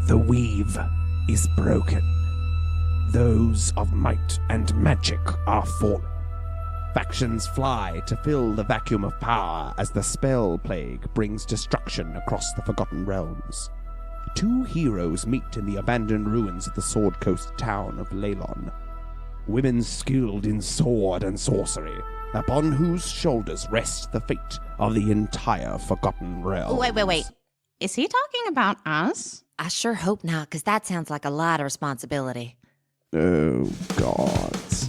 The weave is broken. Those of might and magic are falling. Factions fly to fill the vacuum of power as the spell plague brings destruction across the Forgotten Realms. Two heroes meet in the abandoned ruins of the Sword Coast town of Leylon. Women skilled in sword and sorcery, upon whose shoulders rests the fate of the entire Forgotten Realms. Wait. Is he talking about us? I sure hope not, because that sounds like a lot of responsibility. Oh, gods.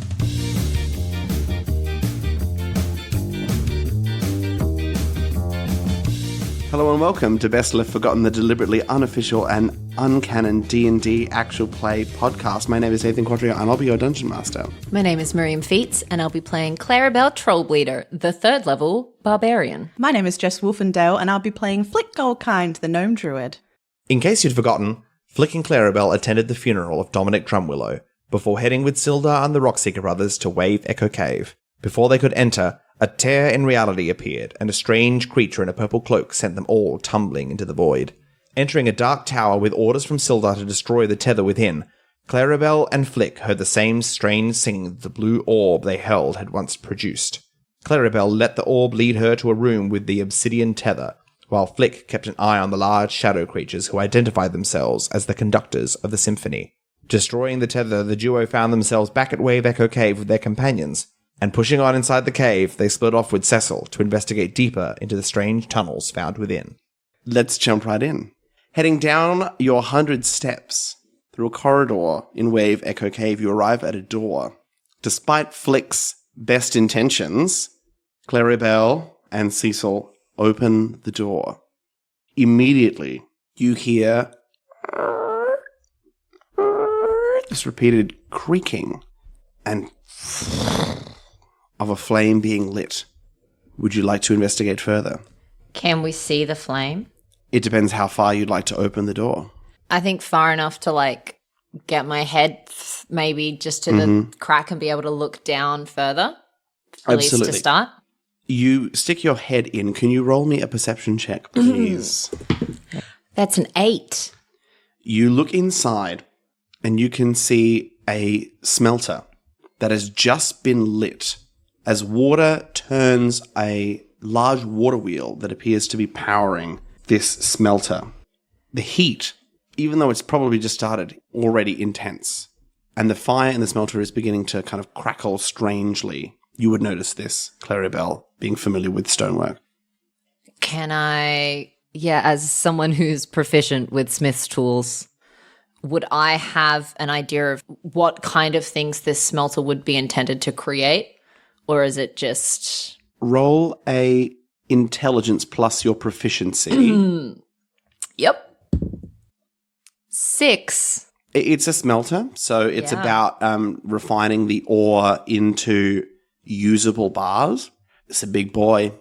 Hello and welcome to Best Left Forgotten, the deliberately unofficial and uncanon D&D actual play podcast. My name is Nathan Quadrio and I'll be your Dungeon Master. My name is Miriam Feats and I'll be playing Clarrybelle Trollbleeder, the 3rd level barbarian. My name is Jess Wolfendale and I'll be playing Flick Goldkind, the Gnome Druid. In case you'd forgotten, Flick and Clarrybelle attended the funeral of Dominic Drumwillow before heading with Sildar and the Rockseeker brothers to Wave Echo Cave. Before they could enter, a tear in reality appeared, and a strange creature in a purple cloak sent them all tumbling into the void. Entering a dark tower with orders from Sildar to destroy the tether within, Clarrybelle and Flick heard the same strange singing that the blue orb they held had once produced. Clarrybelle let the orb lead her to a room with the obsidian tether, while Flick kept an eye on the large shadow creatures who identified themselves as the conductors of the symphony. Destroying the tether, the duo found themselves back at Wave Echo Cave with their companions, and pushing on inside the cave, they split off with Cecil to investigate deeper into the strange tunnels found within. Let's jump right in. Heading down your 100 steps through a corridor in Wave Echo Cave, you arrive at a door. Despite Flick's best intentions, Clarrybelle and Cecil open the door. Immediately, you hear this repeated creaking and of a flame being lit. Would you like to investigate further? Can we see the flame? It depends how far you'd like to open the door. I think far enough to get my head maybe just to the crack and be able to look down further. At Absolutely. least to start. You stick your head in. Can you roll me a perception check, please? That's an 8. You look inside and you can see a smelter that has just been lit as water turns a large water wheel that appears to be powering this smelter. The heat, even though it's probably just started, already intense. And the fire in the smelter is beginning to kind of crackle strangely. You would notice this, Clarrybelle, being familiar with stonework. Can I, as someone who's proficient with smith's tools, would I have an idea of what kind of things this smelter would be intended to create? Or is it just... Roll a intelligence plus your proficiency. Yep. 6. It's a smelter, so it's about refining the ore into usable bars. It's a big boy.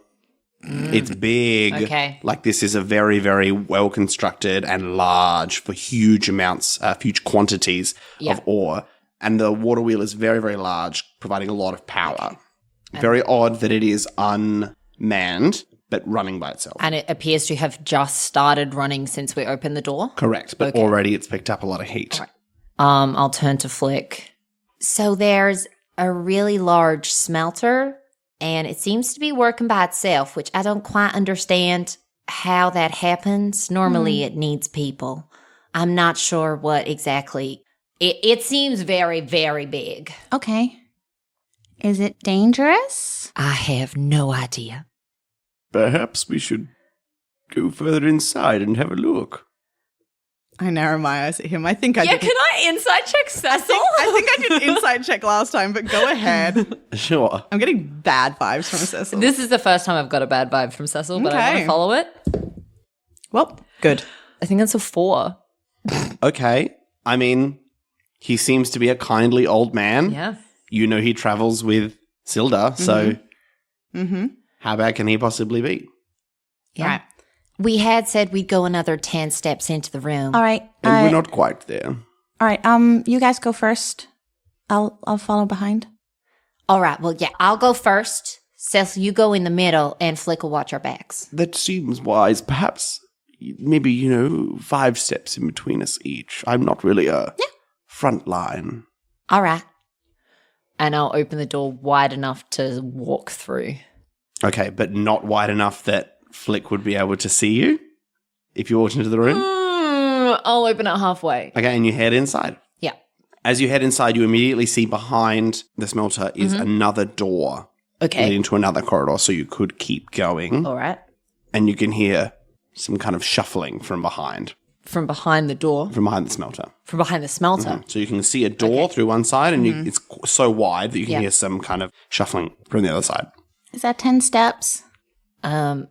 It's big. Okay. Like this is a very, very well constructed and large for huge amounts, huge quantities of ore. And the water wheel is very, very large, providing a lot of power. Very odd that it is unmanned, but running by itself. And it appears to have just started running since we opened the door? Correct, but already it's picked up a lot of heat. Right. I'll turn to Flick. So there's a really large smelter, and it seems to be working by itself, which I don't quite understand how that happens. Normally it needs people. I'm not sure what exactly. It seems very, very big. Okay. Is it dangerous? I have no idea. Perhaps we should go further inside and have a look. I narrow my eyes at him. I think I did. Can I insight check Cecil? I think I did an inside check last time, but go ahead. Sure. I'm getting bad vibes from Cecil. This is the first time I've got a bad vibe from Cecil, but I want Okay. to follow it. Well, good. I think that's a 4. Okay. I mean, he seems to be a kindly old man. Yeah. You know he travels with Sildar, so how bad can he possibly be? Yeah. Right. We had said we'd go another 10 steps into the room. All right. And we're not quite there. All right. You guys go first. I'll follow behind. All right. Well, I'll go first. Cecil, you go in the middle, and Flick will watch our backs. That seems wise. Perhaps maybe, 5 steps in between us each. I'm not really a front line. All right. And I'll open the door wide enough to walk through. Okay, but not wide enough that Flick would be able to see you if you walked into the room? I'll open it halfway. Okay, and you head inside. Yeah. As you head inside, you immediately see behind the smelter is another door leading to another corridor, so you could keep going. All right. And you can hear some kind of shuffling from behind. From behind the door. From behind the smelter. From behind the smelter. So you can see a door through one side, and it's so wide that you can hear some kind of shuffling from the other side. Is that 10 steps? Not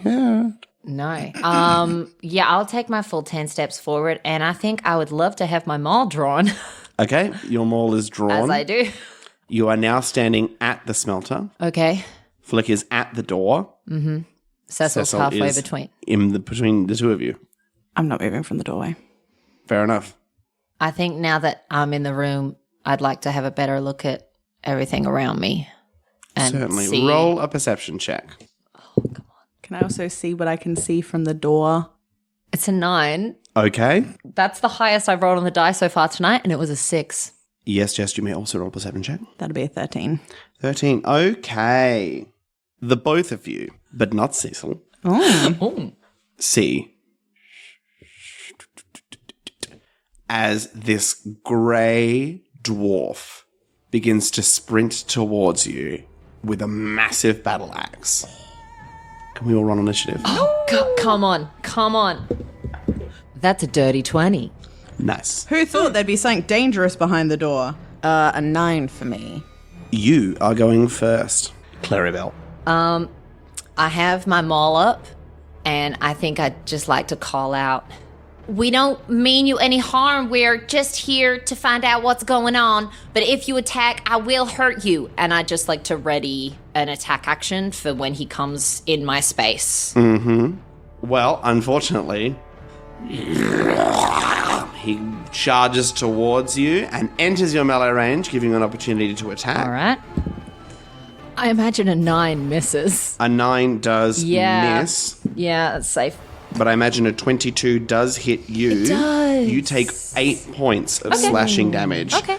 yet. No. Yeah, I'll take my full 10 steps forward, and I think I would love to have my maul drawn. Okay, your maul is drawn. As I do. You are now standing at the smelter. Okay. Flick is at the door. Cecil's Cecil halfway is between. between the two of you. I'm not moving from the doorway. Fair enough. I think now that I'm in the room, I'd like to have a better look at everything around me. And Certainly. see. Roll a perception check. Can I also see what I can see from the door? It's a 9. Okay. That's the highest I've rolled on the die so far tonight, and it was a 6. Yes, Jess, you may also roll a perception check. That'll be a 13. 13. Okay. The both of you, but not Cecil, see as this grey dwarf begins to sprint towards you with a massive battle axe. Can we all run initiative? Come on. That's a dirty 20. Nice. Who thought there'd be something dangerous behind the door? A 9 for me. You are going first, Clarrybelle. I have my maul up, and I think I'd just like to call out, we don't mean you any harm. We're just here to find out what's going on. But if you attack, I will hurt you. And I'd just like to ready an attack action for when he comes in my space. Well, unfortunately, he charges towards you and enters your melee range, giving you an opportunity to attack. All right. I imagine a 9 misses. A 9 does Yeah. miss, Yeah, that's safe. but I imagine a 22 does hit you. It does. You take 8 points of slashing damage Okay.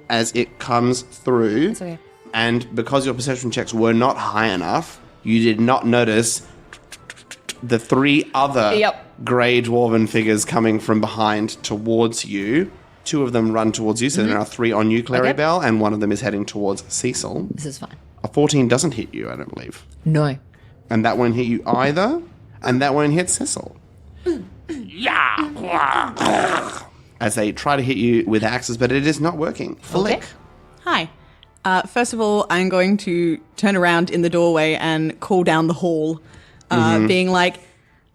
as it comes through. It's okay. And because your perception checks were not high enough, you did not notice the 3 other grey dwarven figures coming from behind towards you. 2 of them run towards you, so there are 3 on you, Clarrybelle, and 1 of them is heading towards Cecil. This is fine. A 14 doesn't hit you, I don't believe. No. And that won't hit you either, and that won't hit Cecil. As they try to hit you with axes, but it is not working. Flick. Hi. First of all, I'm going to turn around in the doorway and call down the hall, being like,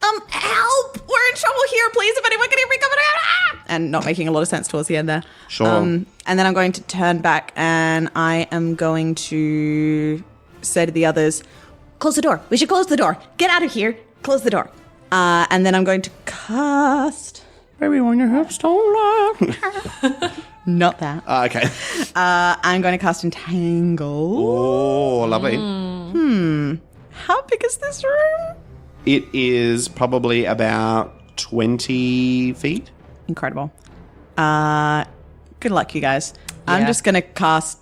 help! We're in trouble here, please. If anyone can hear me, come out! And not making a lot of sense towards the end there. Sure. And then I'm going to turn back and I am going to say to the others, close the door. We should close the door. Get out of here. Close the door. And then I'm going to cast... Baby, when your hips don't lie. Not that. Okay. I'm going to cast Entangle. Oh, lovely. How big is this room? It is probably about 20 feet. Incredible. Good luck, you guys. I'm just going to cast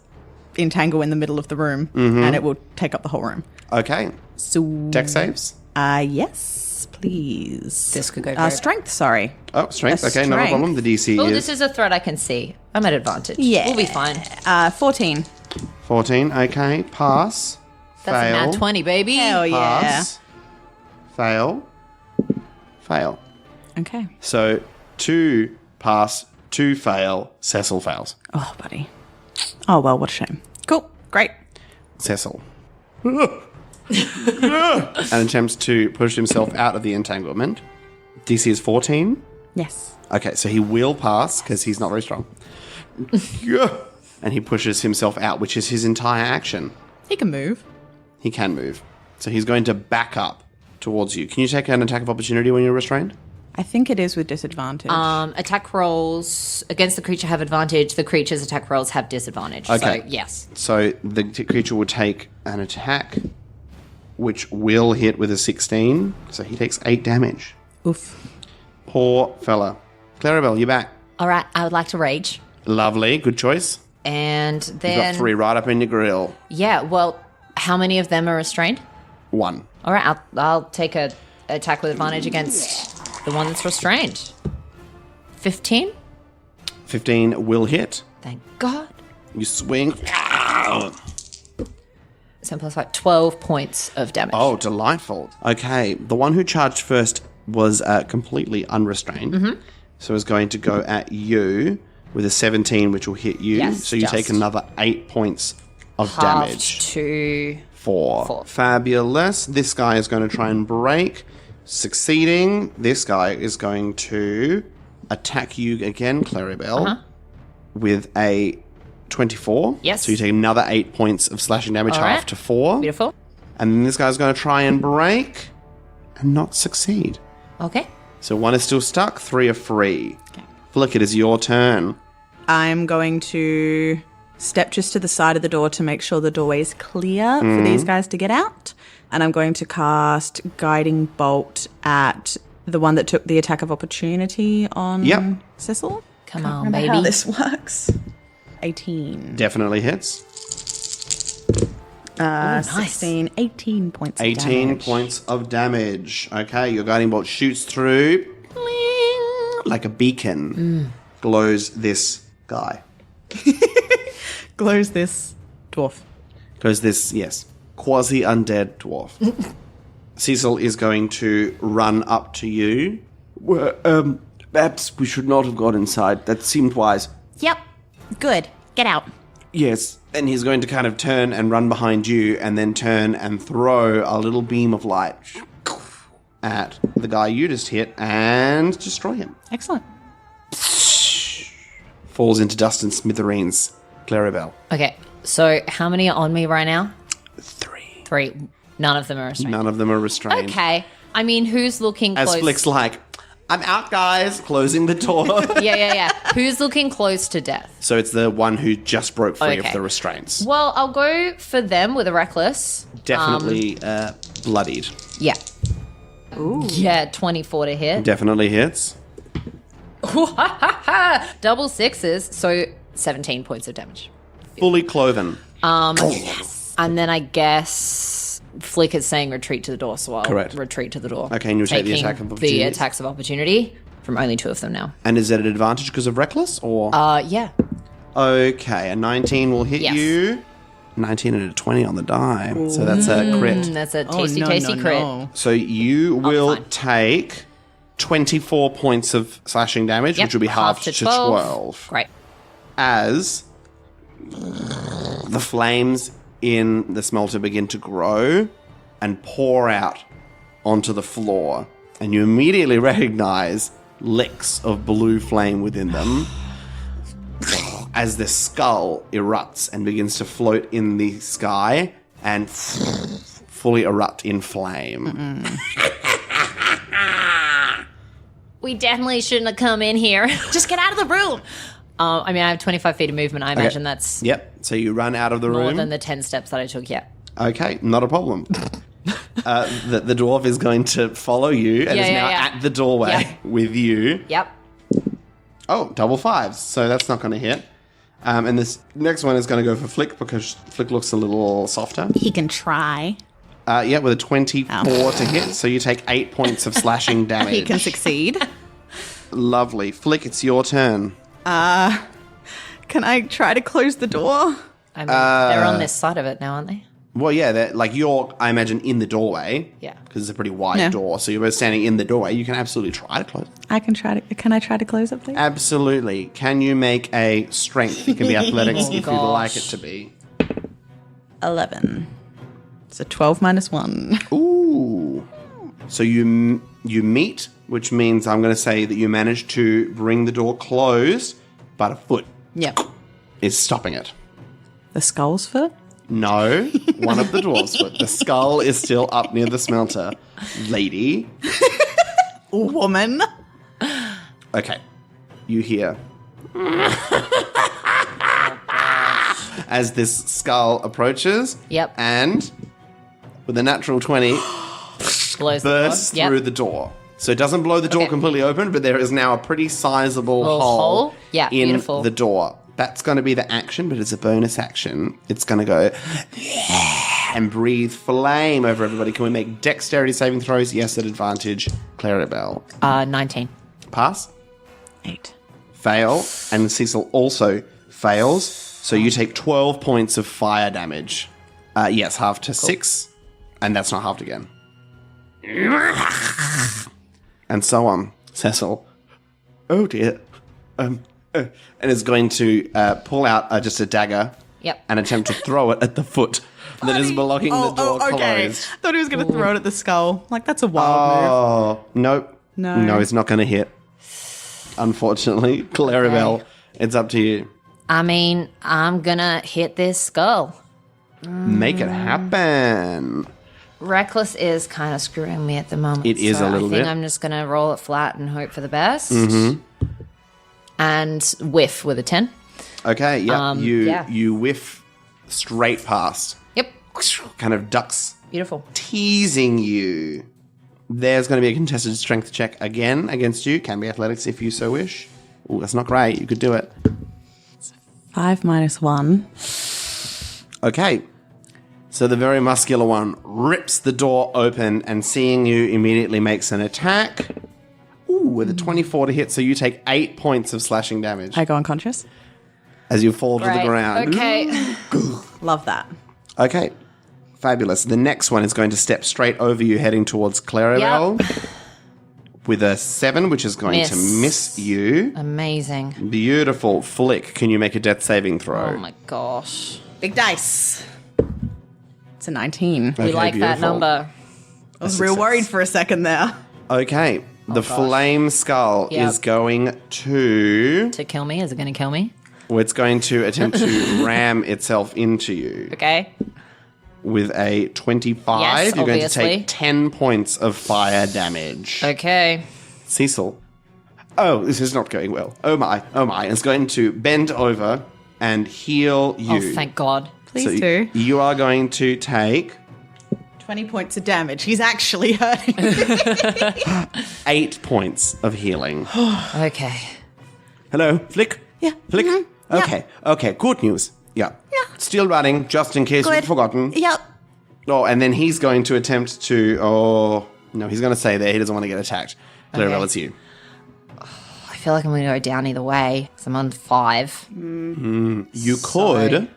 Entangle in the middle of the room, and it will take up the whole room. Okay. So, Dex saves? yes, please. This could go very Strength, sorry. Oh, strength. Okay, not a strength. problem. The DC Oh, is this is a threat I can see. I'm at advantage. Yeah. We'll be fine. 14. 14. Okay, pass. That's fail. a nat 20, baby. Hell yeah. Pass. Fail. Fail. Okay. So 2 pass, 2 fail. Cecil fails. Oh, buddy. Oh, well, what a shame. Cool. Great. Cecil. And attempts to push himself out of the entanglement. DC is 14. Yes. Okay, so he will pass because he's not very strong. And he pushes himself out, which is his entire action. He can move. He can move. So he's going to back up towards you. Can you take an attack of opportunity when you're restrained? I think it is with disadvantage. Attack rolls against the creature have advantage. The creature's attack rolls have disadvantage. Okay. So, yes. So the creature will take an attack which will hit with a 16. So he takes 8 damage. Oof. Poor fella. Clarrybelle, you're back. All right, I would like to rage. Lovely. Good choice. And You've then. got 3 right up in your grill. Yeah, well, how many of them are restrained? 1. All right, I'll take a attack with advantage against the one that's restrained. 15? 15 will hit. Thank God. You swing. 7 plus 5, 12 points of damage. Oh, delightful. Okay, the one who charged first was completely unrestrained. Mm-hmm. So is going to go at you with a 17, which will hit you. Yes, so you just. take another 8 points of Halved damage. to 4. Fabulous. This guy is going to try and break. Succeeding. This guy is going to attack you again, Clarrybelle, with a 24. Yes. So you take another 8 points of slashing damage, All half right. to 4. Beautiful. And then this guy's going to try and break and not succeed. Okay. So 1 is still stuck, 3 are free. Okay. Flick, it is your turn. I'm going to step just to the side of the door to make sure the doorway is clear for these guys to get out. And I'm going to cast Guiding Bolt at the one that took the attack of opportunity on Cecil. Come on, Remember baby. how this works. 18. Definitely hits. 16, 18 points of 18 damage. points of damage. Okay, your guiding bolt shoots through like a beacon. Glows this guy. Glows this dwarf. Glows this, yes, quasi-undead dwarf. Cecil is going to run up to you. Well, perhaps we should not have gone inside. That seemed wise. Yep. Good. Get out. Yes, and he's going to kind of turn and run behind you and then turn and throw a little beam of light at the guy you just hit and destroy him. Excellent. Falls into dust and smithereens. Clarrybelle. Okay, so how many are on me right now? 3. 3. None of them are restrained. None of them are restrained. Okay. I mean, who's looking As close? Flick's like, I'm out, guys, closing the door. Yeah. Who's looking close to death? So it's the one who just broke free Okay. of the restraints. Well, I'll go for them with a reckless. Definitely bloodied. Yeah. Ooh. Yeah, 24 to hit. Definitely hits. Double sixes, so 17 points of damage. Fully cloven. And then I guess Flick is saying retreat to the door, so I'll Correct. retreat to the door. Okay, and you'll take the Taking attack of the opportunity. attacks of opportunity from only 2 of them now. And is it an advantage because of reckless or? Yeah. Okay, a 19 will hit Yes. you. 19 and a 20 on the die. So that's a crit. That's a Oh, tasty crit. no. So you will fine. take 24 points of slashing damage, Yep, which will be halved to 12. Great. As the flames in the smelter begin to grow and pour out onto the floor. And you immediately recognize licks of blue flame within them as the skull erupts and begins to float in the sky and fully erupt in flame. We definitely shouldn't have come in here. Just get out of the room. I mean, I have 25 feet of movement. I imagine that's Yep, so you run out of the more room. than the 10 steps that I took yet. Okay, not a problem. The dwarf is going to follow you and is now at the doorway with you. Yep. Oh, double 5s, so that's not going to hit. And this next one is going to go for Flick because Flick looks a little softer. He can try. Yeah, with a 24 to hit, so you take 8 points of slashing damage. He can succeed. Lovely. Flick, it's your turn. Can I try to close the door? I mean, they're on this side of it now, aren't they? Well, yeah, they're, like you're, I imagine, in the doorway. Yeah. Because it's a pretty wide Yeah. door, so you're both standing in the doorway. You can absolutely try to close it. Can I try to close it, please? Absolutely. Can you make a strength? It can be athletics if you'd like it gosh. to be. 11. It's a 12 minus 1. Ooh. So you meet, which means I'm going to say that you managed to bring the door closed, but a foot Yep. is stopping it. The skull's foot? No, one of the dwarves' foot. The skull is still up near the smelter. Lady. Woman? Okay. You hear. As this skull approaches. Yep. And with a natural 20 Blows bursts the door. through the door. So it doesn't blow the door completely open, but there is now a pretty sizable Little hole, hole? Yeah, in beautiful. the door. That's going to be the action, but it's a bonus action. It's going to go and breathe flame over everybody. Can we make dexterity saving throws? Yes, at advantage. Clarrybelle. 19. Pass. 8. Fail. And Cecil also fails. So you take 12 points of fire damage. Yes, half to 6. And that's not halved again. And so on. Cecil. Oh dear. And is going to pull out just a dagger. Yep. And attempt to throw it at the foot that is blocking the door okay. closed. Thought he was going to throw it at the skull. Like, that's a wild move. Oh, nope. No. It's not going to hit. Unfortunately. Clarrybelle, it's up to you. I mean, I'm gonna hit this skull. Make it happen. Reckless is kind of screwing me at the moment. It is a little I think bit. I'm just gonna roll it flat and hope for the best. Mm-hmm. And whiff with a 10. Okay, yeah. Yeah. You whiff straight past. Yep. Kind of ducks Beautiful. teasing you. There's going to be a contested strength check again against you. Can be athletics if you so wish. Ooh, that's not great. You could do it. 5 minus 1. Okay. So the very muscular one rips the door open and seeing you immediately makes an attack. Ooh, with a 24 to hit. So you take 8 points of slashing damage I go unconscious. as you fall to the Right. ground. Okay. Love that. Okay. Fabulous. The next one is going to step straight over you, heading towards Clarrybelle. With a 7, which is going to miss you. Amazing. Beautiful. Flick, can you make a death saving throw? Oh my gosh. Big dice. It's a 19. We like that beautiful. number. I was real worried for a second there. Okay. The flame skull Yep. is going to... To kill me? Is it going to kill me? Well, it's going to attempt to ram itself into you. Okay. With a 25, Yes, you're going to obviously. take 10 points of fire damage. Okay. Cecil. Oh, this is not going well. Oh my. It's going to bend over and heal you. Oh, thank God. Please So do. you are going to take 20 points of damage. He's actually hurting. 8 points of healing. Okay. Hello, Flick? Yeah. Flick? Mm-hmm. Okay, good news. Yeah. Still running, just in case you've forgotten. Yep. Oh, and then he's going to attempt to... Oh, no, he's going to stay there. He doesn't want to get attacked. Clarrybelle, Okay. it's you. I feel like I'm going to go down either way. So I'm on 5. You could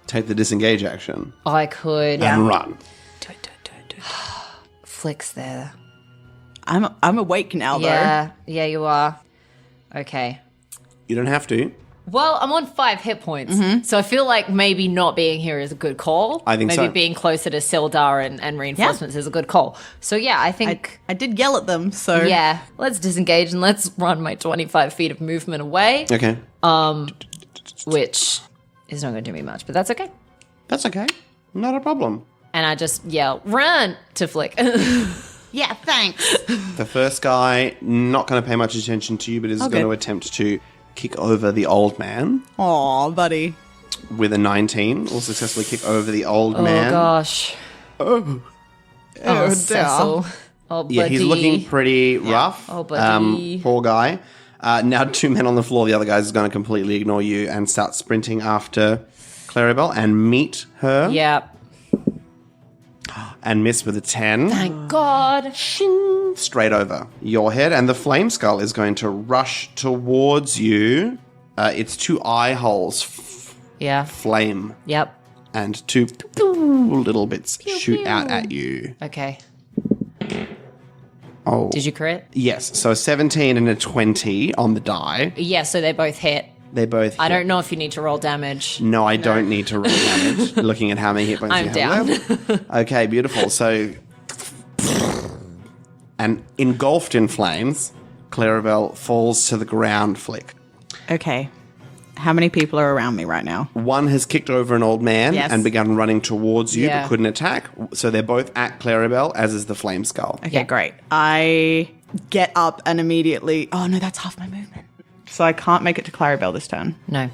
take the disengage action I could. and run. Do it. Flicks there. I'm awake now, though. Yeah. Yeah, you are. Okay. You don't have to. Well, I'm on 5 hit points, so I feel like maybe not being here is a good call. I think maybe so. being closer to Sildar and reinforcements is a good call. So yeah, I think I did yell at them, so... yeah, let's disengage and let's run my 25 feet of movement away, Okay. which is not going to do me much, but that's okay. That's okay. Not a problem. And I just yell, "Run!" to Flick. Yeah, thanks. The first guy, not going to pay much attention to you, but is Okay. going to attempt to kick over the old man Aw, buddy. with a 19. Will successfully kick over the old Oh man. gosh. Oh, Cecil. Oh, buddy. Yeah, he's looking pretty rough. Oh, buddy. Poor guy. Now 2 men on the floor. The other guy's going to completely ignore you and start sprinting after Clarrybelle and meet her Yeah. and miss with a 10. Thank God. Straight over your head. And the flame skull is going to rush towards you. Its 2 eye holes Yeah. flame Yep. and 2 little bits shoot out at you. Okay. Oh, Did you crit? yes. So a 17 and a 20 on the die. Yeah, so they both hit. They both I hit. don't know if you need to roll damage. No, I don't need to roll damage. Looking at how many hit points I'm you have left. Okay, beautiful. So, and engulfed in flames, Clarrybelle falls to the ground. Flick. Okay. How many people are around me right now? One has kicked over an old man Yes. and begun running towards you, Yeah. but couldn't attack. So they're both at Clarrybelle, as is the flame skull. Okay, Yeah. great. I get up and immediately... Oh, no, that's half my movement. So I can't make it to Clarrybelle this turn. No.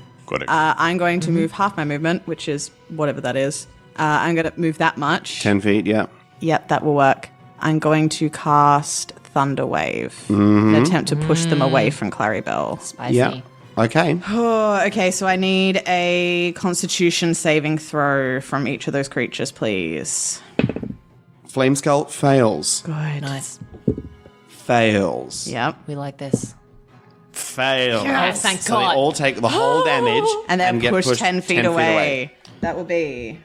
I'm going to move half my movement, which is whatever that is. I'm going to move that much. 10 feet, yeah. Yep, that will work. I'm going to cast Thunder Wave and attempt to push them away from Clarrybelle. Spicy. Yeah. Okay. Oh, okay, so I need a Constitution saving throw from each of those creatures, please. Flameskull fails. Good. Nice. Fails. Yep. We like this. Fails. Yes, thank So God. they all take the whole damage And then get push pushed 10 feet away. That will be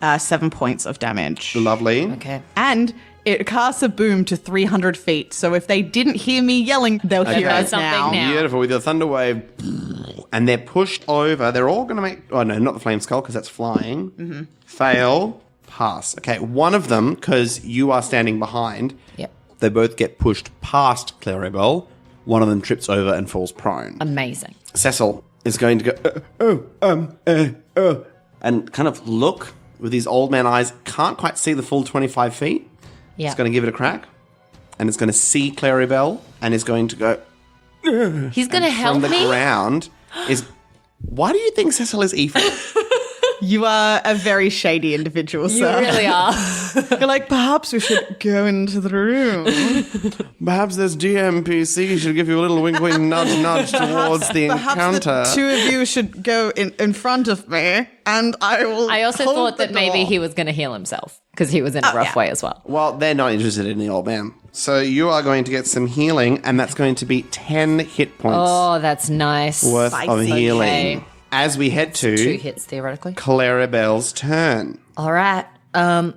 7 points of damage. Lovely. Okay. And it casts a boom to 300 feet. So if they didn't hear me yelling, they'll hear us Something now. now. Beautiful. With your thunder wave. And they're pushed over. They're all going to make... Oh, no, not the flame skull because that's flying. Fail. Pass. Okay, one of them, because you are standing behind, Yep. they both get pushed past Clarrybelle. One of them trips over and falls prone. Amazing. Cecil is going to go, and kind of look with his old man eyes. Can't quite see the full 25 feet. Yeah. It's going to give it a crack. And it's going to see Clarrybelle and is going to go He's going to help from the me? ground. Why do you think Cecil is evil? You are a very shady individual, You sir. really are. You're like, perhaps we should go into the room. Perhaps this DMPC should give you a little wink, wink, nudge, nudge towards the Perhaps encounter. the two of you should go in front of me, and I will. I also hold thought the that maybe door. he was going to heal himself because he was in a rough way as well. Well, they're not interested in the old man. So you are going to get some healing, and that's going to be 10 hit points Oh, that's nice. worth of spicy. healing. Okay. As we head to 2 hits theoretically. Clarrybelle's turn. All right. I'll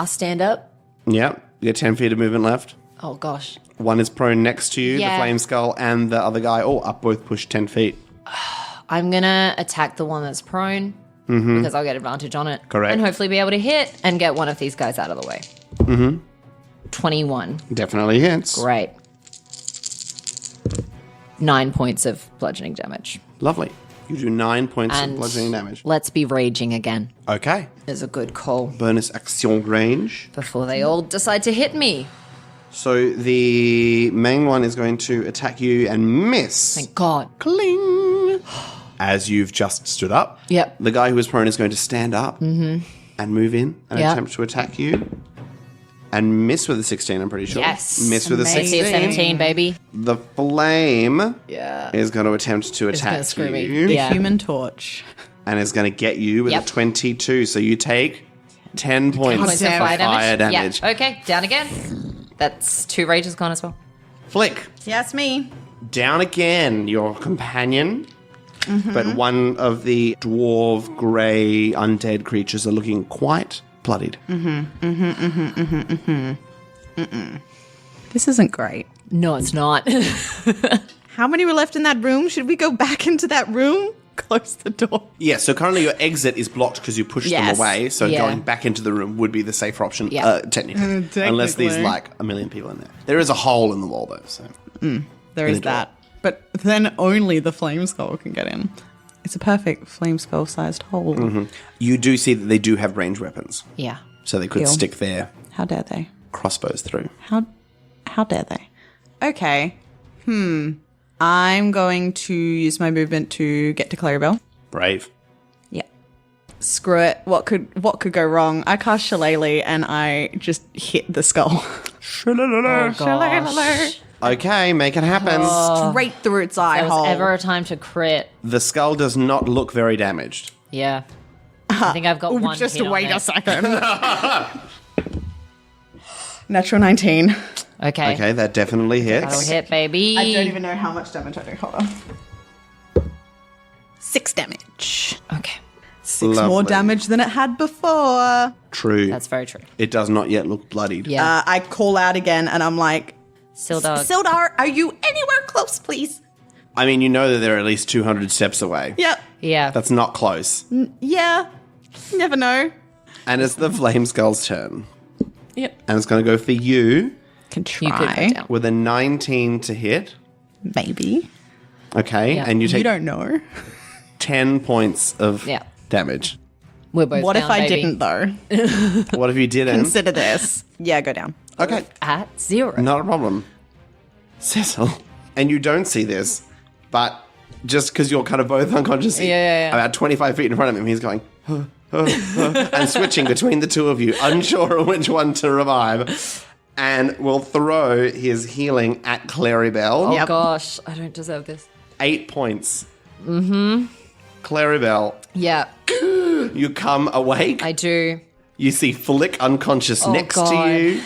stand up. Yep, you get 10 feet of movement left. Oh, gosh. One is prone next to you, Yeah. the flame skull, and the other guy all up both pushed 10 feet. I'm going to attack the one that's prone because I'll get advantage on it. Correct. And hopefully be able to hit and get one of these guys out of the way. Mm-hmm. 21. Definitely hits. Great. 9 points of bludgeoning damage. Lovely. You do 9 points And of bludgeoning damage. let's be raging again. Okay. Is a good call Bonus action range. before they all decide to hit me. So the main one is going to attack you and miss. Thank God. Cling. As you've just stood up. Yep. The guy who was prone is going to stand up and move in and Yep. attempt to attack you. And miss with a 16, I'm pretty sure. Yes. Miss with a Let's see 16. a 17, baby. The flame Yeah. is going to attempt to gonna attack screw me. you. Yeah. Human Torch. And is going to get you with Yep. a 22. So you take 10 points Points of of fire damage. Yeah. Okay, down again. That's 2 rages gone as well. Flick. Yes, me. Down again, your companion. Mm-hmm. But one of the dwarf grey undead creatures are looking quite bloodied. This isn't great. No, it's not. How many were left in that room? Should we go back into that room? Close the door. Yeah, so currently your exit is blocked because you pushed them Yes. away. So Yeah. going back into the room would be the safer option, Yeah. technically. Unless there's Technically. like a million people in there. There is a hole in the wall though, so. There is the door. that. But then only the flame skull can get in. It's a perfect flame skull sized hole. You do see that they do have ranged weapons. Yeah. So they could Deal. stick their How dare they? crossbows through. How dare they? Okay. I'm going to use my movement to get to Clarrybelle. Brave. Yeah. Screw it. What could go wrong? I cast Shillelagh and I just hit the skull. Gosh. Okay, make it happen. Straight through its eye There hole. was ever a time to crit. The skull does not look very damaged. Yeah. I think I've got Ooh, one just hit on wait it. a second. Natural 19. Okay. Okay, that definitely That'll hits. hit, baby. I don't even know how much damage I do. Hold on. 6 damage. Okay. 6 more Lovely. damage than it had before. True. That's very true. It does not yet look bloodied. Yeah. I call out again and I'm like, Sildar. Sildar, are you anywhere close, please? I mean, you know that they're at least 200 steps away. Yep. Yeah. That's not close. Yeah. Never know. And it's the Flame Skull's turn. Yep. And it's going to go for you Can You could try. go down. with a 19 to hit. Maybe. Okay, Yeah. and you You take don't know. 10 points of Yeah. damage. We're both What if down, I baby. didn't, though? What if you didn't? Consider this. Yeah, go down. Okay, At 0. not a problem. Cecil, and you don't see this, but just because you're kind of both unconscious, Yeah. about 25 feet in front of him, he's going, and switching between the two of you, unsure of which one to revive, and will throw his healing at Clarrybelle. Oh gosh, I don't deserve this. 8 points. Mm-hmm. Clarrybelle, Yeah, you come awake. I do. You see Flick unconscious next God. to you.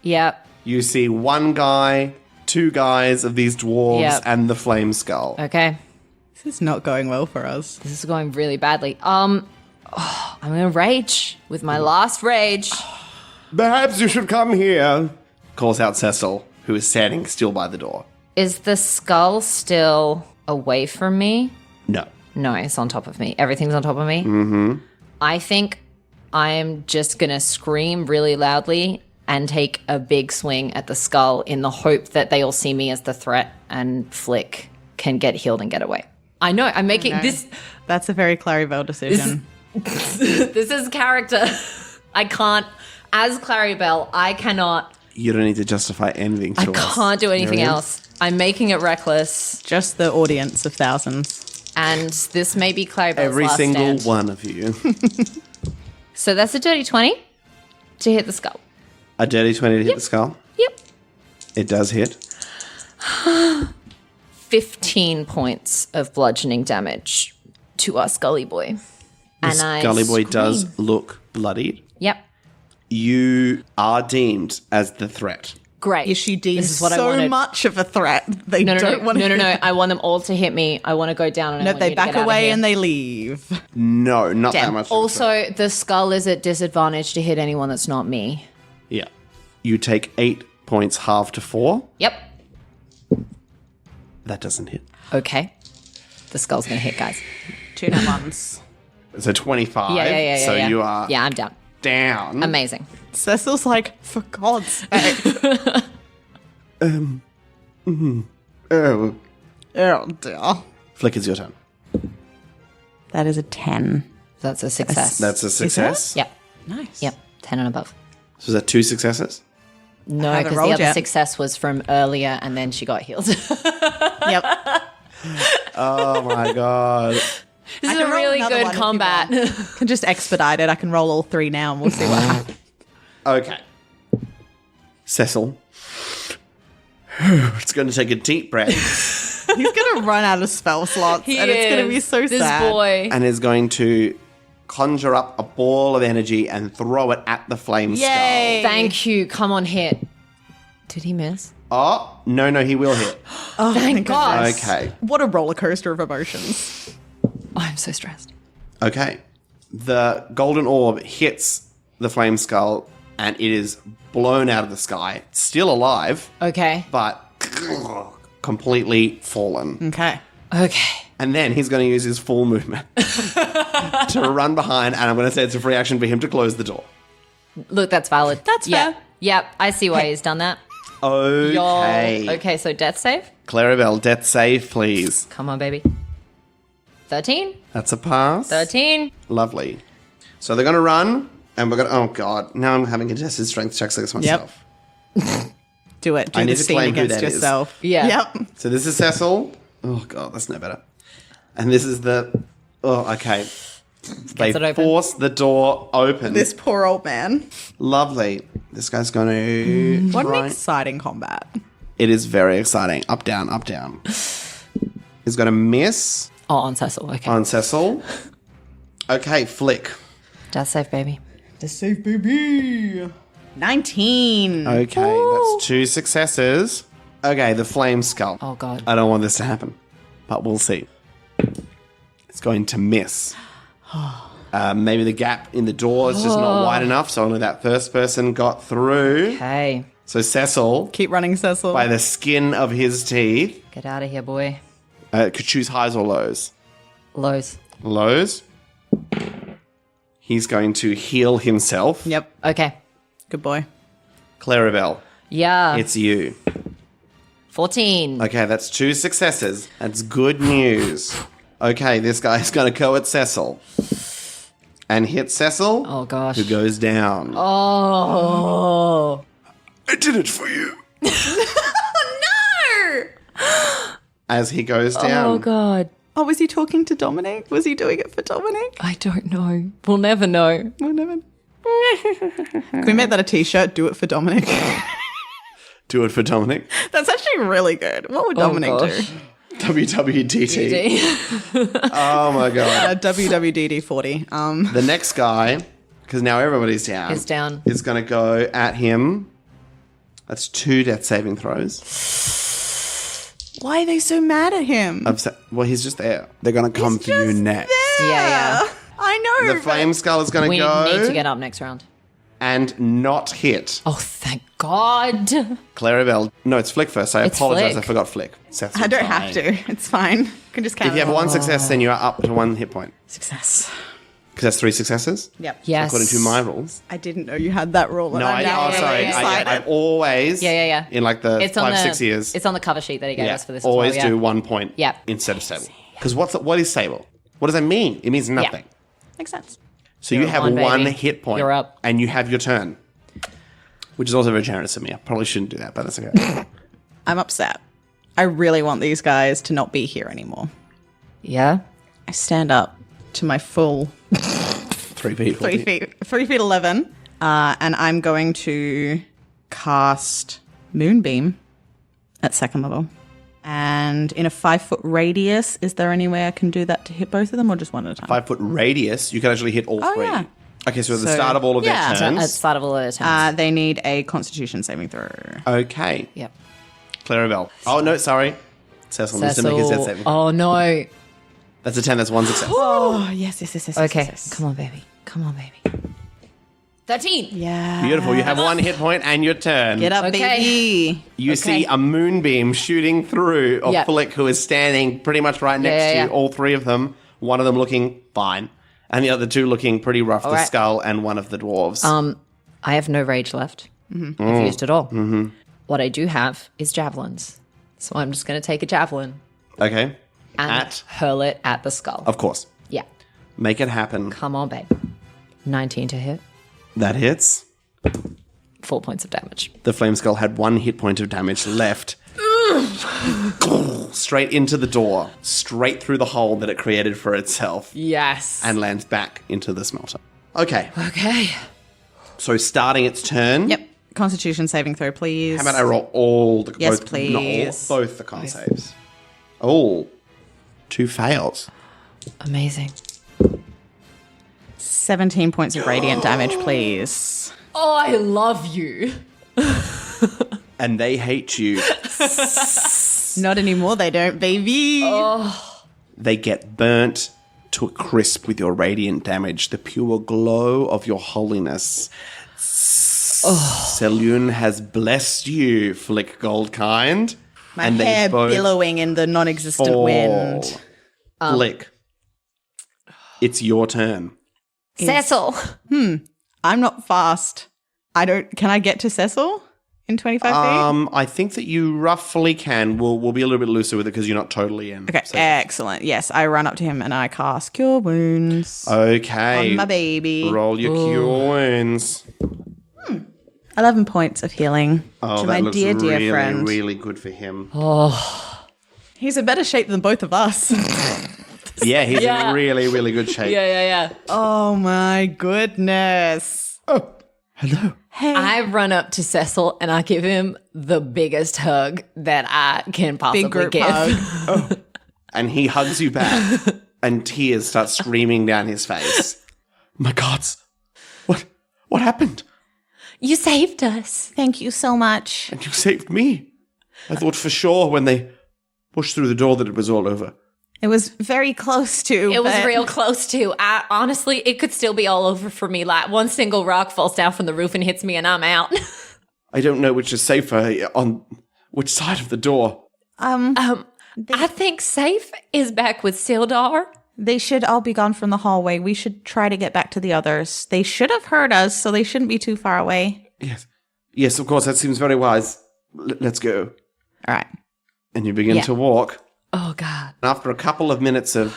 Yep. You see one guy, two guys of these dwarves, Yep. and the flame skull. Okay. This is not going well for us. This is going really badly. I'm gonna rage with my last rage. Perhaps you should come here, calls out Cecil, who is standing still by the door. Is the skull still away from me? No. No, it's on top of me. Everything's on top of me. Mm-hmm. I think I am just gonna scream really loudly and take a big swing at the skull in the hope that they all see me as the threat and Flick can get healed and get away. I know, I'm making this. That's a very Clarrybelle decision. This is character. I can't, as Clarrybelle, I cannot. You don't need to justify anything to I us. can't do anything There it is. else. I'm making it reckless, Just the audience of thousands. and this may be Clarrybelle's Every last single stand. one of you. So that's a dirty 20 to hit the skull. A dirty 20 to hit the skull. Yep. It does hit. 15 points of bludgeoning damage to our Scully boy. And I Gully Boy scream. does look bloodied. Yep. You are deemed as the threat. Great. Is she deemed This is what I so wanted. much of a threat? They No, don't want to. no. I want them all to hit me. I want to go down and I No, want they you to back get out of away here. and they leave. No, not that Damn. much. of a threat. Also, the skull is at disadvantage to hit anyone that's not me. Yeah. You take 8 points, half to 4. Yep. That doesn't hit. Okay. The skull's going to hit, guys. 2 nat ones. So 25. Yeah. So yeah. you are Yeah, I'm down. down. Amazing. Cecil's like, for God's sake. Oh. Oh dear. Flick, it's your turn. That is a 10. That's a success. That's a success. Yep. Nice. Yep. 10 and above. So is that 2 successes? No, haven't because the rolled other yet. success was from earlier and then she got healed. this Yep. Oh my god. is can a roll really another good one if you combat. Can just expedite it. I can roll all 3 now and we'll see what happens. Okay. Cecil. It's going to take a deep breath He's going to run out of spell slots and it's going to be so this sad. boy. and is going to conjure up a ball of energy and throw it at the flame Yay. Thank you. Come on, hit. Did he miss? skull. Oh, no, he will hit. Oh, Thank God. Okay. What a roller coaster of emotions. Oh, I'm so stressed. Okay. The golden orb hits the flame skull and it is blown out of the sky. It's still alive, Okay. but completely fallen. Okay. Okay. And then he's going to use his full movement to run behind, and I'm going to say it's a free action for him to close the door. Look, that's valid. That's Yep. fair. Yep. I see why he's done that. Okay. Okay, so death save. Clarrybelle, death save, please. Come on, baby. 13. That's a pass. 13. Lovely. So they're going to run, and we're going to... Oh, God. Now I'm having contested strength checks against myself. Do it. Do I the need to scene claim who against that is. yourself. Yeah. Yep. So this is Cecil. Oh, God, that's no better. And this is the... Oh, okay. They it open. force the door open. This poor old man. Lovely. This guy's going to... What an exciting combat. It is very exciting. Up, down, up, down. He's going to miss Oh, on Cecil. Okay. on Cecil. Okay, Flick. Death save, baby. The safe baby. 19. Okay, that's 2 successes. Okay, the flame skull. Oh, God. I don't want this to happen, but we'll see. It's going to miss. Maybe the gap in the door is just not wide enough, so only that first person got through. Okay. So Cecil, Keep running, Cecil. by the skin of his teeth, Get out of here, boy. could choose highs or lows. Lows. Lows. He's going to heal himself. Yep. Okay. Good boy. Clarrybelle, Yeah. it's you. 14. Okay, that's 2 successes. That's good news. Okay, this guy's going to go at Cecil. And hit Cecil, Oh, gosh. who goes down. Oh. I did it for you. No! As he goes down. Oh, God. Oh, was he talking to Dominic? Was he doing it for Dominic? I don't know. We'll never know. We'll never. Can we make that a t-shirt? Do it for Dominic. Do it for Dominic. That's actually really good. What would Dominic gosh. do? WWDT. Oh my god. WWDD 40. The next guy, because now everybody's down, Is down. is going to go at him. That's 2 death saving throws. Why are they so mad at him? Well, he's just there. They're going to come for you next. Yeah. I know. The flame skull is going to We go need to get up next round. and not hit. Oh, thank God. Clarrybelle. No, it's Flick first. I It's apologize. Flick. I forgot Flick. Seth's I don't fine. have to. It's fine. You can just count. If you have one success, then you're up to 1 hit point. success. Because that's 3 successes, Yep. Yes. according to my rules. I didn't know you had that rule. No, sorry. I've always, Yeah. in like the It's on 5-6 the years, It's on the cover sheet that he gave us for this. always as well, do 1 point Yep. instead of stable. Because what is stable? What does that mean? It means nothing. Makes sense. So you have on, one baby. hit point. You're up. And you have your turn. Which is also very generous of me. I probably shouldn't do that, but that's okay. I'm upset. I really want these guys to not be here anymore. Yeah. I stand up to my full 3 feet. 3 feet, 3 feet 11, and I'm going to cast Moonbeam at second level. And in a 5-foot radius, is there any way I can do that to hit both of them, or just one at a time? 5-foot radius, you can actually hit all 3. yeah. Okay, so at the So- start of all of yeah. their So at the turns. start of all the turns. They need a Constitution saving throw. Okay. Yep. Clarrybelle. Oh, no, sorry. Cecil needs to make his death saving. Oh, no. That's a 10, that's 1 success. Oh, yes. Okay. Come on, baby. 13. Yeah. Beautiful. You have 1 hit point and your turn. Get up, Okay. baby. You see a moonbeam shooting through of Yeah. Flick, who is standing pretty much right next to you, all 3 of them. One of them looking fine, and the other 2 looking pretty rough. The right. skull and one of the dwarves. I have no rage left. I've used it all. What I do have is javelins. So I'm just going to take a javelin Okay. and hurl it at the skull. Of course. Yeah. Make it happen. Come on, babe. 19 to hit. That hits. 4 points of damage. The flame skull had 1 hit point of damage left. Straight into the door, straight through the hole that it created for itself, Yes. and lands back into the smelter. Okay. Okay. So starting its turn. Yep. Constitution saving throw, please. How about I roll all the Yes, Not all, please. both the con saves. Oh, 2 fails. Amazing. 17 points of radiant damage, please. Oh, I love you. And they hate you. Not anymore, they don't, baby. They get burnt to a crisp with your radiant damage, the pure glow of your holiness. Selune has blessed you, Flick Goldkind. My hair billowing in the non-existent wind. Flick, it's your turn. Cecil. I'm not fast. Can I get to Cecil in 25 feet? I think that you roughly can. We'll be a little bit looser with it because you're not totally in. Okay, So- excellent. Yes, I run up to him and I cast Cure Wounds Okay. on my baby. Roll your cure wounds. 11 points of healing Oh, to that my looks dear, really, dear friend. really good for him. He's in better shape than both of us. Yeah, he's in really, really good shape. Yeah. Oh my goodness. Hello. Hey, I run up to Cecil and I give him the biggest hug that I can possibly big group give. hug. And he hugs you back, and tears start streaming down his face. My gods. What happened? You saved us. Thank you so much. And you saved me. I thought for sure when they pushed through the door that it was all over. It was very close to. It was but- real close to. Honestly, it could still be all over for me. Like one single rock falls down from the roof and hits me and I'm out. I don't know which is safer on which side of the door. I think safe is back with Sildar. They should all be gone from the hallway. We should try to get back to the others. They should have heard us, so they shouldn't be too far away. Yes. Yes, of course, that seems very wise. Let's go. All right. And you begin Yeah. to walk. Oh, God. After a couple of minutes of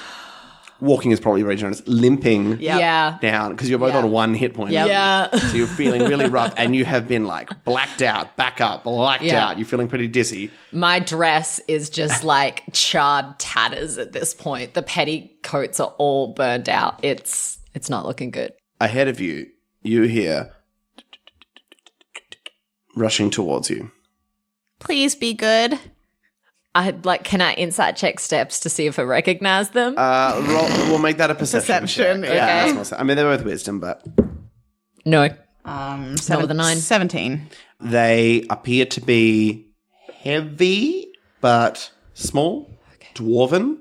walking is probably very generous, limping Yeah. down because you're both on 1 hit point. Yep. Yeah. So you're feeling really rough and you have been like blacked out, back up, blacked Yeah. out. You're feeling pretty dizzy. My dress is just like charred tatters at this point. The petticoats are all burned out. It's not looking good. Ahead of you, you hear rushing towards you. Please be good. Can I insight check steps to see if I recognize them? We'll make that a perception. check. Yeah. That's more I mean, they're both wisdom, but No. Not with a 9. 17. they appear to be heavy but small, dwarven.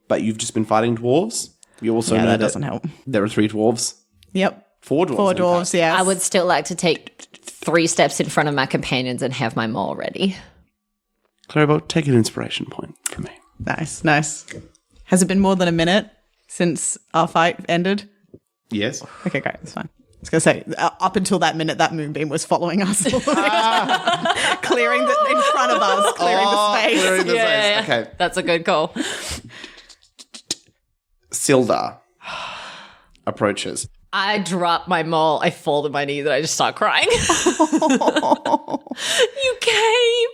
But you've just been fighting dwarves. You also know that doesn't help. there are 3 dwarves. Yep. 4 dwarves. 4 in dwarves, fact. yes. I would still like to take 3 steps in front of my companions and have my maul ready. Clarrybelle, take an inspiration point from me. Nice. Has it been more than a minute since our fight ended? Yes. Okay, great. That's fine. I was going to say, up until that minute, that moonbeam was following us. Clearing in front of us, clearing the space. Clearing the space. Okay. That's a good call. Sildar approaches. I drop my maul, I fall to my knees, and I just start crying. You came.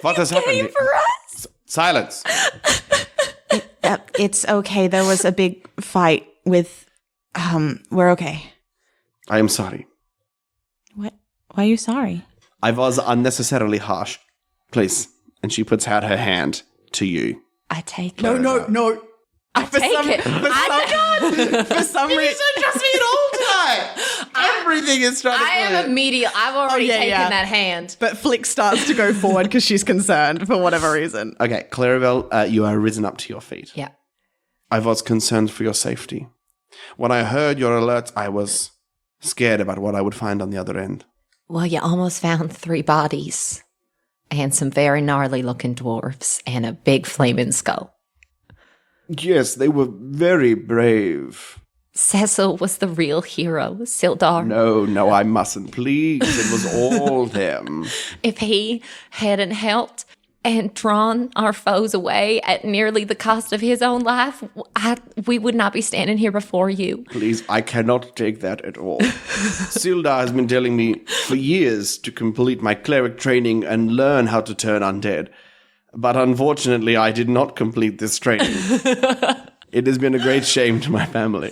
What has happened? Came for us. Silence. It's okay. There was a big fight with. We're okay. I am sorry. What? Why are you sorry? I was unnecessarily harsh. Please. And she puts out her hand to you. I take it. No. For take it. For some reason, Trust me at all tonight. Everything is trying to I am immediate. I've already taken that hand. But Flick starts to go forward because she's concerned for whatever reason. Okay, Clarrybelle, you are risen up to your feet. Yeah. I was concerned for your safety. When I heard your alert, I was scared about what I would find on the other end. Well, you almost found 3 bodies and some very gnarly looking dwarves and a big flaming skull. Yes, they were very brave. Cecil was the real hero, Sildar. No, I mustn't. Please, it was all them. If he hadn't helped and drawn our foes away at nearly the cost of his own life, we would not be standing here before you. Please, I cannot take that at all. Sildar has been telling me for years to complete my cleric training and learn how to turn undead. But unfortunately, I did not complete this training. It has been a great shame to my family.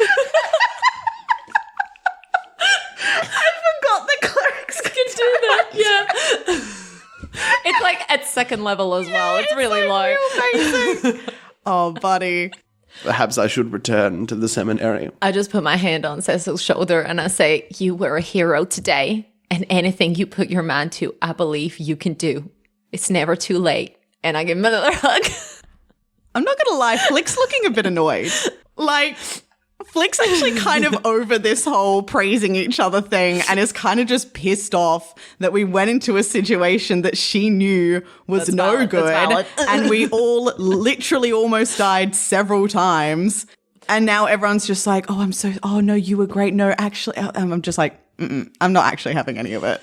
Forgot the clerics could Do that, yeah. It's like at second level as well. It's really low. amazing. Oh, buddy. Perhaps I should return to the seminary. I just put my hand on Cecil's shoulder and I say, you were a hero today, and anything you put your mind to, I believe you can do. It's never too late. And I give him another hug. I'm not going to lie, Flick's looking a bit annoyed. Like, Flick's actually kind of over this whole praising each other thing and is kind of just pissed off that we went into a situation that she knew was That's no valid, good. that's valid. And we all literally almost died several times. And now everyone's just like, oh, no, you were great. No, actually, I'm just like, I'm not actually having any of it.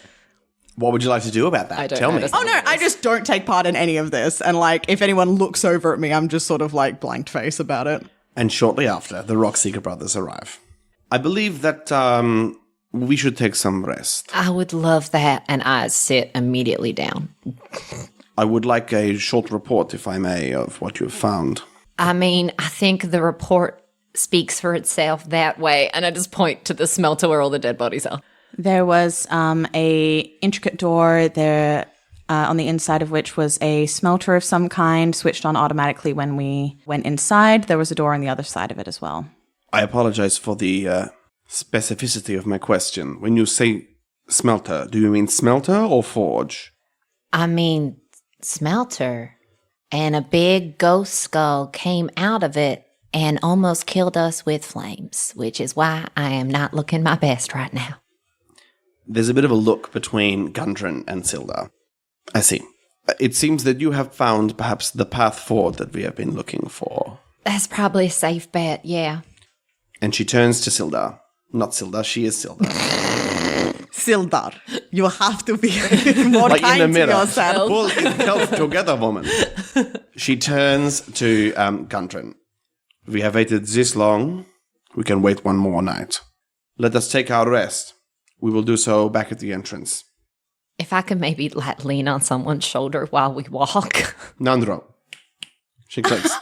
What would you like to do about that? I don't Tell me. notice. Oh, no, I just don't take part in any of this. And like, if anyone looks over at me, I'm just sort of like blanked face about it. And shortly after, the Rockseeker brothers arrive. I believe that we should take some rest. I would love that. And I sit immediately down. I would like a short report, if I may, of what you have found. I mean, I think the report speaks for itself that way. And I just point to the smelter where all the dead bodies are. There was a intricate door there on the inside of which was a smelter of some kind, switched on automatically when we went inside. There was a door on the other side of it as well. I apologize for the specificity of my question. When you say smelter, do you mean smelter or forge? I mean, smelter. And a big ghost skull came out of it and almost killed us with flames, which is why I am not looking my best right now. There's a bit of a look between Gundren and Sildar. I see. It seems that you have found perhaps the path forward that we have been looking for. That's probably a safe bet, yeah. And she turns to Sildar. Not Sildar, she is Sildar. Sildar, you have to be more Like in kind the to mirror. yourself. Pull yourself together, woman. She turns to Gundren. We have waited this long. We can wait one more night. Let us take our rest. We will do so back at the entrance. If I could maybe lean on someone's shoulder while we walk. Nandro. She clicks.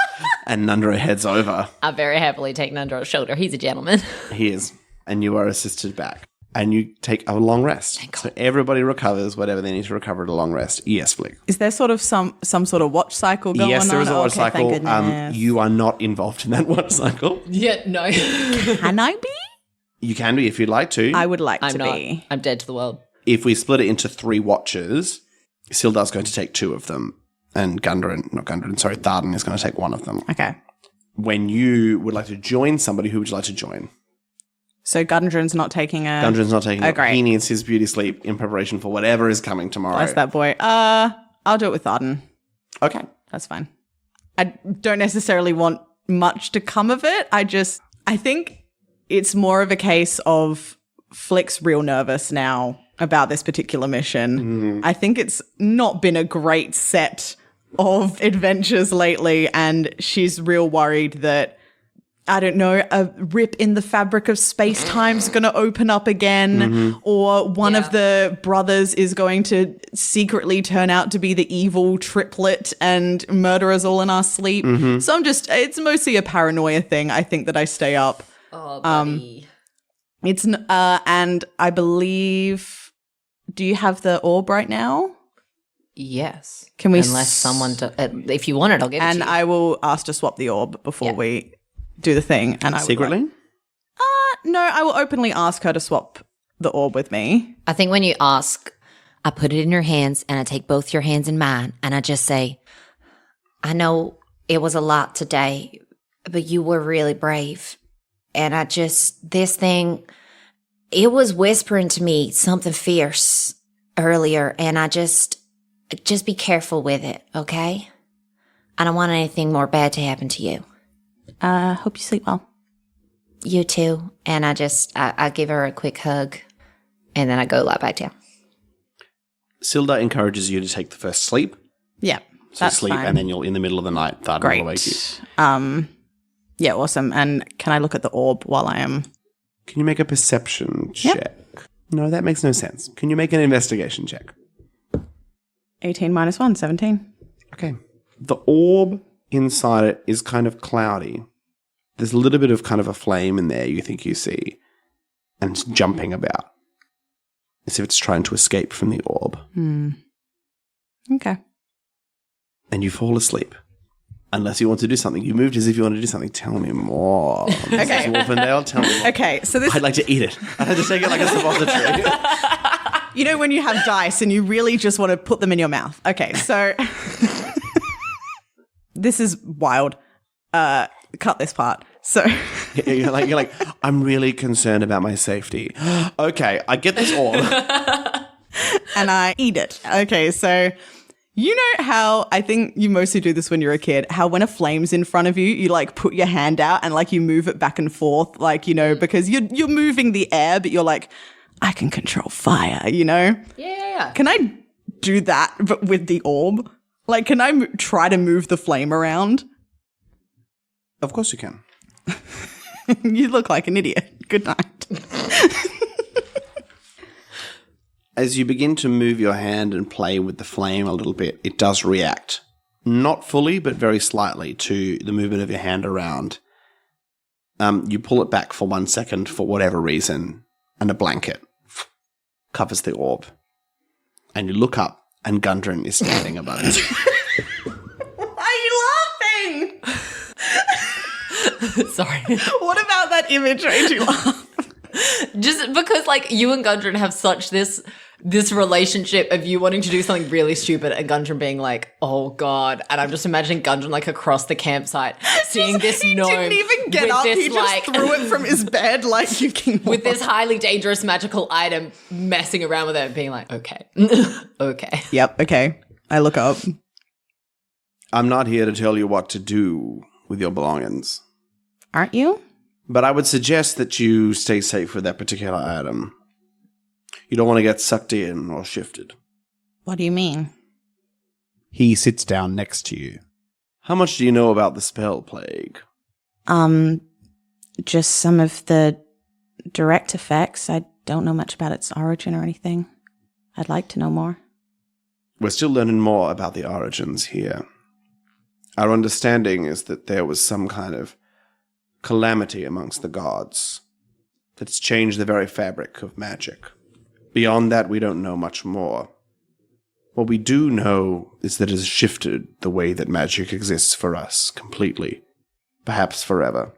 And Nandro heads over. I very happily take Nandro's shoulder. He's a gentleman. He is. And you are assisted back. And you take a long rest. So everybody recovers whatever they need to recover at a long rest. Yes, Flick. Is there sort of some sort of watch cycle going on? Yes, there is a watch Okay, thank cycle. goodness. You are not involved in that watch cycle. Yeah, no. Can I be? You can be if you'd like to. I would like I'm to not. be. I'm dead to the world. If we split it into 3 watches, Sildar's going to take 2 of them. And Thardan is going to take 1 of them. Okay. When you would like to join somebody, who would you like to join? So Gundren's not taking a... Gundren's not taking it. great. He needs his beauty sleep in preparation for whatever is coming tomorrow. Bless that boy. I'll do it with Thardan. Okay. That's fine. I don't necessarily want much to come of it. I think it's more of a case of Flick's real nervous now about this particular mission. I think it's not been a great set of adventures lately, and she's real worried that, I don't know, a rip in the fabric of space-time's going to open up again, or one of the brothers is going to secretly turn out to be the evil triplet and murder us all in our sleep. So it's mostly a paranoia thing, I think, that I stay up. Oh, buddy. And I believe, do you have the orb right now? Yes. Can we Unless someone... if you want it, I'll give it to And you. I will ask to swap the orb before we do the thing. And I Secretly? No, I will openly ask her to swap the orb with me. I think when you ask, I put it in your hands and I take both your hands in mine and I just say, I know it was a lot today, but you were really brave. And this thing, it was whispering to me something fierce earlier, and I just be careful with it, okay? I don't want anything more bad to happen to you. Hope you sleep well. You too. And I give her a quick hug, and then I go lie back down. Sildar encourages you to take the first sleep. Yeah, So that's sleep, fine. and then you'll, in the middle of the night, Thardan will wake you. Great. Yeah, awesome. And can I look at the orb while I am... Can you make a perception check? No, that makes no sense. Can you make an investigation check? 18 minus 1, 17. Okay. The orb inside it is kind of cloudy. There's a little bit of kind of a flame in there you think you see. And it's jumping about. As if it's trying to escape from the orb. Okay. And you fall asleep. Unless you want to do something. You moved as if you want to do something. Tell me more. Mrs. Wolfendale, tell me more. Okay, so this... I'd like to eat it. I'd like to take it like a suppository. You know when you have dice and you really just want to put them in your mouth. Okay, so... This is wild. Cut this part. So... You're like, I'm really concerned about my safety. Okay, I get this orb. And I eat it. Okay, so... You know how, I think you mostly do this when you're a kid, how when a flame's in front of you, you like put your hand out and like you move it back and forth, like, you know, because you're moving the air, but you're like, I can control fire, you know? Yeah. Can I do that, but with the orb? Like, can I try to move the flame around? Of course you can. You look like an idiot. Good night. As you begin to move your hand and play with the flame a little bit, it does react. Not fully, but very slightly to the movement of your hand around. You pull it back for 1 second for whatever reason, and a blanket covers the orb. And you look up, and Gundren is standing above it. Why are you laughing? Sorry. What about that image made you laugh? Just because, like, you and Gundren have such this relationship of you wanting to do something really stupid and Gundren being like, oh God. And I'm just imagining Gundren like across the campsite seeing this He gnome. didn't even get with up. this, He just threw it from his bed like you can. with this highly dangerous magical item, messing around with it and being like, okay. Okay. Yep, okay. I look up. I'm not here to tell you what to do with your belongings. Aren't you? But I would suggest that you stay safe with that particular item. You don't want to get sucked in or shifted. What do you mean? He sits down next to you. How much do you know about the spell plague? Just some of the direct effects. I don't know much about its origin or anything. I'd like to know more. We're still learning more about the origins here. Our understanding is that there was some kind of calamity amongst the gods that's changed the very fabric of magic. Beyond that, we don't know much more. What we do know is that it has shifted the way that magic exists for us completely, perhaps forever.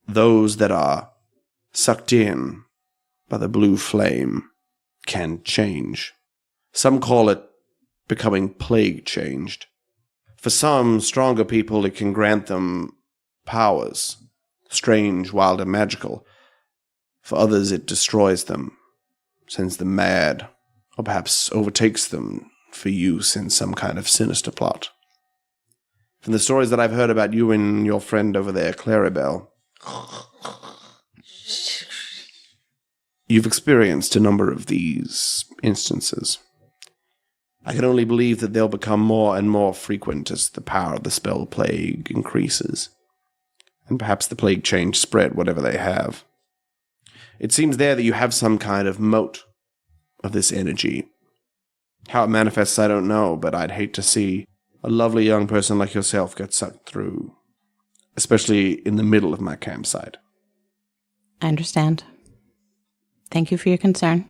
Those that are sucked in by the blue flame can change. Some call it becoming plague changed. For some stronger people, it can grant them powers, strange, wild, and magical. For others, it destroys them, sends them mad, or perhaps overtakes them for use in some kind of sinister plot. From the stories that I've heard about you and your friend over there, Clarrybelle, you've experienced a number of these instances. I can only believe that they'll become more and more frequent as the power of the spell plague increases, and perhaps the plague change spread whatever they have. It seems there that you have some kind of moat of this energy. How it manifests, I don't know, but I'd hate to see a lovely young person like yourself get sucked through, especially in the middle of my campsite. I understand. Thank you for your concern.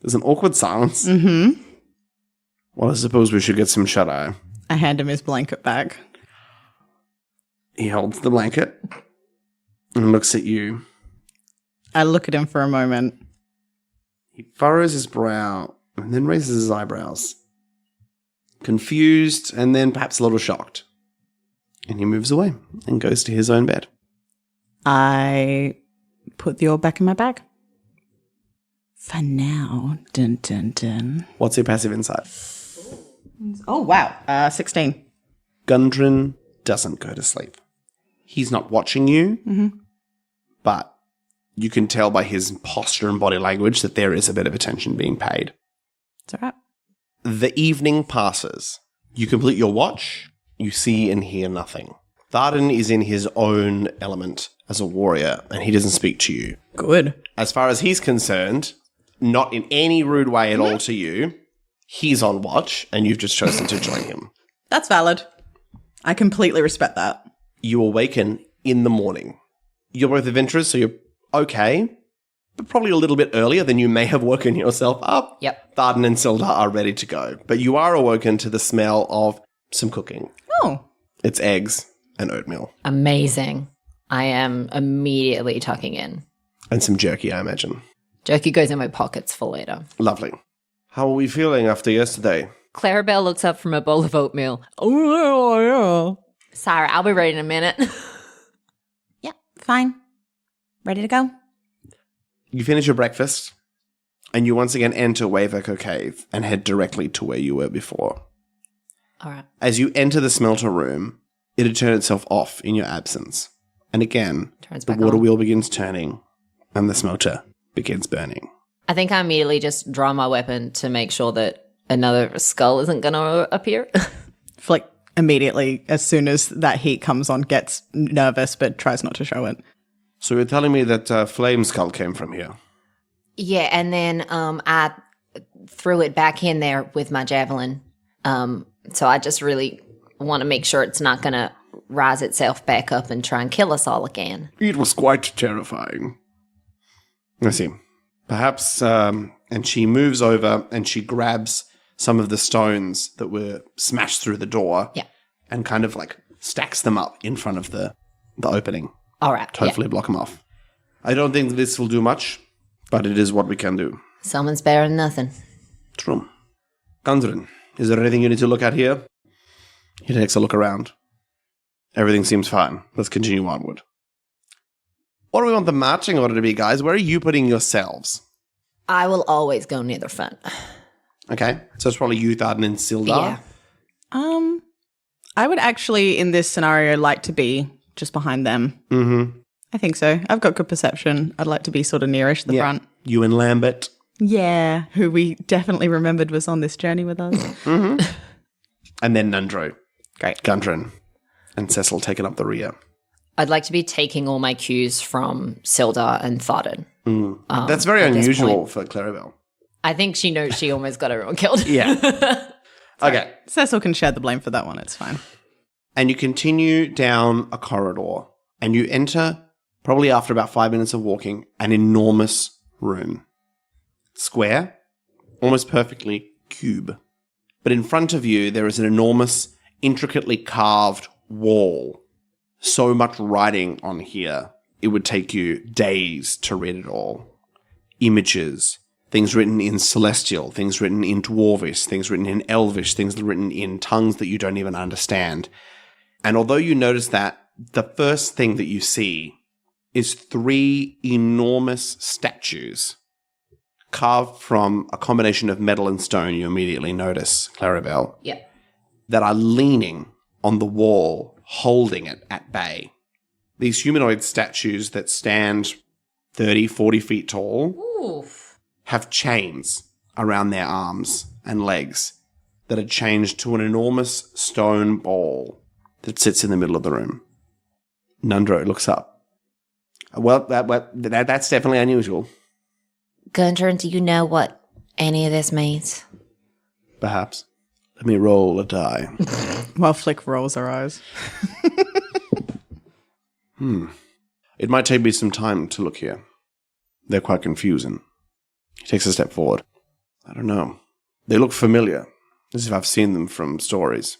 There's an awkward silence. Mm-hmm. Well, I suppose we should get some shut-eye. I hand him his blanket back. He holds the blanket and looks at you. I look at him for a moment. He furrows his brow and then raises his eyebrows. Confused and then perhaps a little shocked. And he moves away and goes to his own bed. I put the orb back in my bag. For now. Dun, dun, dun. What's your passive insight? Oh, wow. 16. Gundren doesn't go to sleep. He's not watching you, but you can tell by his posture and body language that there is a bit of attention being paid. It's all right. The evening passes. You complete your watch. You see and hear nothing. Tharden is in his own element as a warrior, and he doesn't speak to you. Good. As far as he's concerned, not in any rude way at all to you, he's on watch, and you've just chosen to join him. That's valid. I completely respect that. You awaken in the morning. You're both adventurers, so you're okay, but probably a little bit earlier than you may have woken yourself up. Yep. Tharden and Sildar are ready to go, but you are awoken to the smell of some cooking. Oh. It's eggs and oatmeal. Amazing. I am immediately tucking in. And some jerky, I imagine. Jerky goes in my pockets for later. Lovely. How are we feeling after yesterday? Clarrybelle looks up from a bowl of oatmeal. Oh, yeah. Sorry, I'll be ready in a minute. Yeah, fine. Ready to go? You finish your breakfast, and you once again enter Wave Echo Cave and head directly to where you were before. All right. As you enter the smelter room, it had turned itself off in your absence. And again, Turns the back water on. wheel begins turning, and the smelter begins burning. I think I immediately just draw my weapon to make sure that another skull isn't going to appear. Flick immediately, as soon as that heat comes on, gets nervous but tries not to show it. So you're telling me that Flame Skull came from here? Yeah, and then I threw it back in there with my javelin. So I just really want to make sure it's not going to rise itself back up and try and kill us all again. It was quite terrifying. I see. Perhaps, and she moves over and she grabs some of the stones that were smashed through the door. Yeah. And kind of like stacks them up in front of the opening. All right. To hopefully block them off. I don't think this will do much, but it is what we can do. Yeah. Someone's better than nothing. True. Gundren, is there anything you need to look at here? He takes a look around. Everything seems fine. Let's continue onward. What do we want the marching order to be, guys? Where are you putting yourselves? I will always go near the front. Okay, so it's probably you, Tharden, and Sildar. Yeah. I would actually, in this scenario, like to be just behind them. Mm-hmm. I think so. I've got good perception. I'd like to be sort of nearish the front. You and Lambert. Yeah, who we definitely remembered was on this journey with us. And then Nundro. Great. Gundren. And Cecil taking up the rear. I'd like to be taking all my cues from Sildar and Tharden. That's very at this unusual point. for Clarrybelle. I think she knows she almost got everyone killed. Yeah. Okay. Cecil can share the blame for that one. It's fine. And you continue down a corridor and you enter, probably after about 5 minutes of walking, an enormous room. Square, almost perfectly cube. But in front of you, there is an enormous, intricately carved wall. So much writing on here, it would take you days to read it all. Images, things written in Celestial, things written in Dwarvish, things written in Elvish, things written in tongues that you don't even understand. And although you notice that, the first thing that you see is 3 enormous statues carved from a combination of metal and stone, you immediately notice, Clarrybelle, Yeah. that are leaning on the wall, holding it at bay. These humanoid statues that stand 30, 40 feet tall Oof. have chains around their arms and legs that are changed to an enormous stone ball that sits in the middle of the room. Nundro looks up. Well, that's definitely unusual. Gundren, do you know what any of this means? Perhaps. Let me roll a die. While Flick rolls her eyes. It might take me some time to look here. They're quite confusing. He takes a step forward. I don't know. They look familiar, as if I've seen them from stories.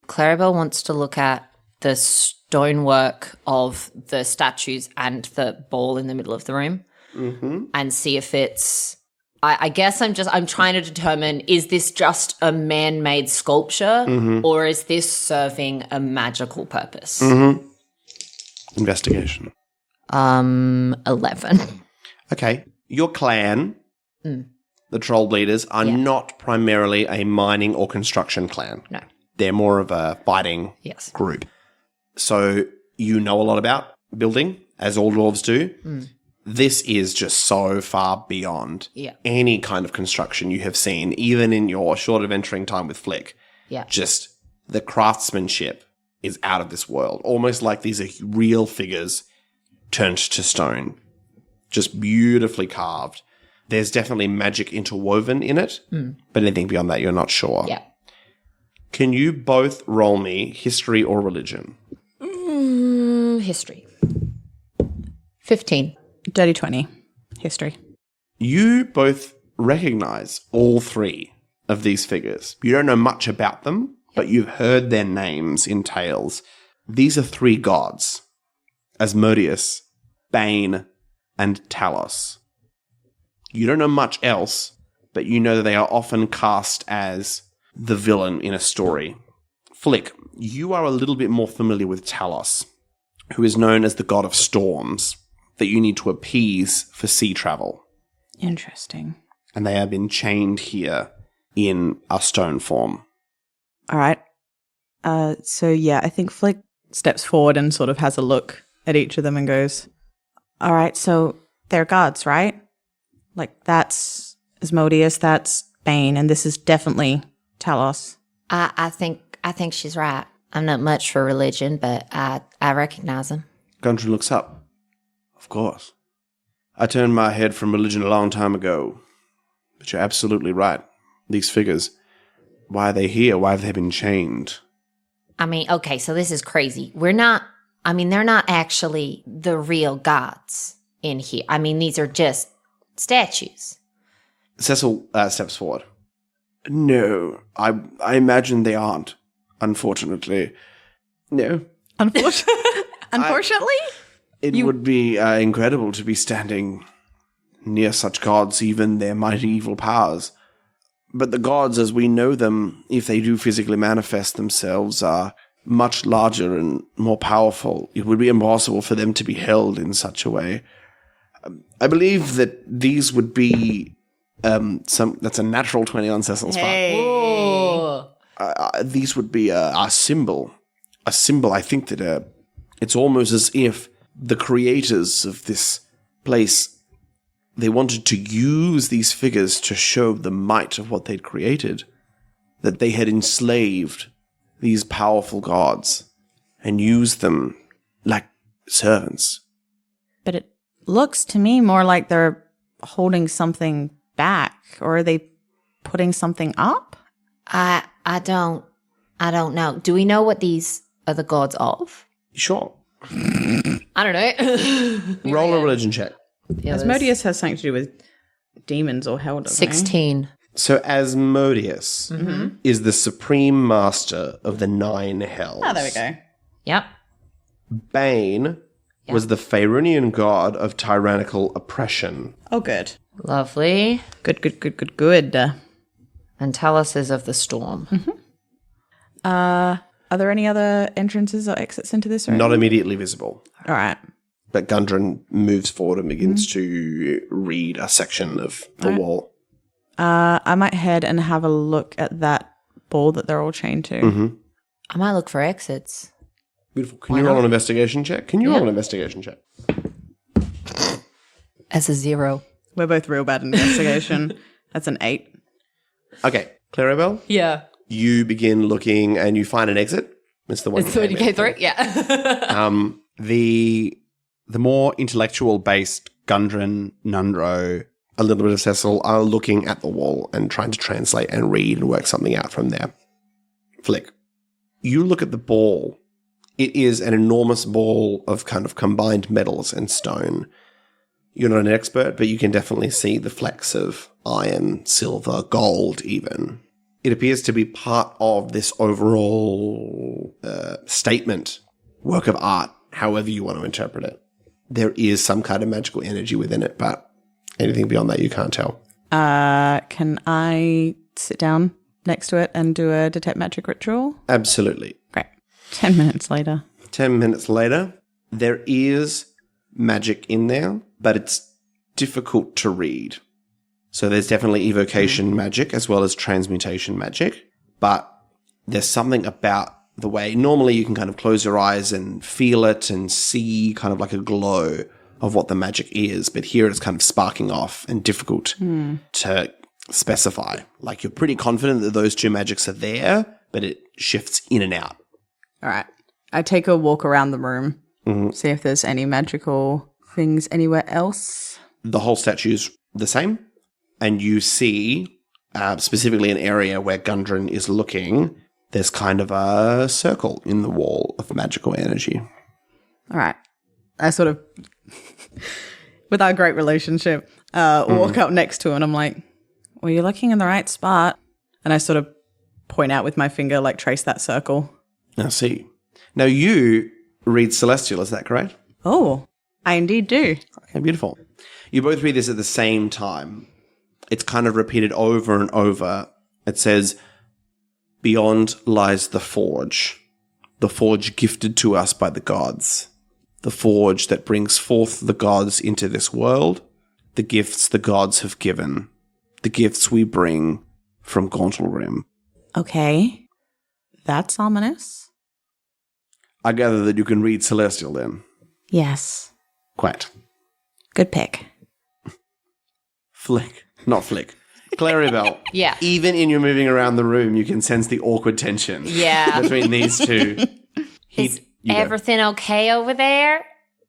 Clarrybelle wants to look at the stonework of the statues and the ball in the middle of the room and see if it's... I guess I'm trying to determine, is this just a man-made sculpture or is this serving a magical purpose? Investigation. 11. Okay. Your clan, the troll leaders, are not primarily a mining or construction clan. No. They're more of a fighting Yes. group. So you know a lot about building, as all dwarves do. This is just so far beyond any kind of construction you have seen, even in your short adventuring time with Flick. Yeah. Just the craftsmanship is out of this world. Almost like these are real figures turned to stone. Just beautifully carved. There's definitely magic interwoven in it, but anything beyond that, you're not sure. Yeah. Can you both roll me history or religion? History. 15. Dirty 20. History. You both recognize all 3 of these figures. You don't know much about them, but you've heard their names in tales. These are 3 gods: Asmodeus, Bane, and Talos. You don't know much else, but you know that they are often cast as the villain in a story. Flick, you are a little bit more familiar with Talos, who is known as the god of storms, that you need to appease for sea travel. Interesting. And they have been chained here in a stone form. All right. So yeah, I think Flick steps forward and sort of has a look at each of them and goes, All right, so they're gods, right? Like, that's Asmodeus, that's Bane, and this is definitely Talos. I think she's right. I'm not much for religion, but I recognize them. Gundren looks up. Of course. I turned my head from religion a long time ago. But you're absolutely right. These figures, why are they here? Why have they been chained? I mean, okay, so this is crazy. They're not actually the real gods in here. I mean, these are just statues. Cecil steps forward. No, I imagine they aren't, unfortunately. No. unfortunately? It would be incredible to be standing near such gods, even their mighty evil powers. But the gods, as we know them, if they do physically manifest themselves, are much larger and more powerful. It would be impossible for them to be held in such a way. I believe that these would be that's a natural 20 on Cecil's part. These would be a symbol. A symbol, I think that it's almost as if the creators of this place, they wanted to use these figures to show the might of what they'd created. That they had enslaved these powerful gods and use them like servants. But it looks to me more like they're holding something back, or are they putting something up? I don't know. Do we know what these are the gods of? Sure. I don't know. Roll a religion check. Asmodeus has something to do with demons or hell, doesn't 16. So Asmodeus is the supreme master of the 9 hells. Oh, there we go. Yep. Bane was the Faerunian god of tyrannical oppression. Oh, good. Lovely. Good. And Talos is of the storm. Are there any other entrances or exits into this room? Not immediately visible. All right. But Gundren moves forward and begins to read a section of the wall. I might head and have a look at that ball that they're all chained to. I might look for exits. Beautiful. Can you roll an investigation check? Roll an investigation check? As a 0. We're both real bad in investigation. That's an 8. Okay. Clarrybelle, Yeah. you begin looking and you find an exit. It's the one It's the you came in. 20K3? Yeah. The more intellectual based Gundren, Nundro, a little bit of Cecil are looking at the wall and trying to translate and read and work something out from there. Flick. You look at the ball. It is an enormous ball of kind of combined metals and stone. You're not an expert, but you can definitely see the flecks of iron, silver, gold even. It appears to be part of this overall statement, work of art, however you want to interpret it. There is some kind of magical energy within it, but anything beyond that you can't tell. Can I sit down next to it and do a detect magic ritual? Absolutely. Great. 10 minutes later. 10 minutes later, there is magic in there, but it's difficult to read. So there's definitely evocation magic as well as transmutation magic, but there's something about the way normally you can kind of close your eyes and feel it and see kind of like a glow of what the magic is, but here it's kind of sparking off and difficult to specify. Like you're pretty confident that those two magics are there, but it shifts in and out. All right. I take a walk around the room, see if there's any magical things anywhere else. The whole statue's the same, and you see specifically an area where Gundren is looking. There's kind of a circle in the wall of magical energy. All right. I sort of, with our great relationship, walk up next to it and I'm like, well, you're looking in the right spot. And I sort of point out with my finger, like trace that circle. I see. Now you read Celestial, is that correct? Oh, I indeed do. Okay, beautiful. You both read this at the same time. It's kind of repeated over and over. It says, beyond lies the forge gifted to us by the gods, the forge that brings forth the gods into this world, the gifts the gods have given, the gifts we bring from Gauntlrim. Okay. That's ominous. I gather that you can read Celestial then. Yes. Quite. Good pick. Flick. Not Flick. Clarrybelle. Yeah. Even in your moving around the room, you can sense the awkward tension between these two. Is everything okay over there?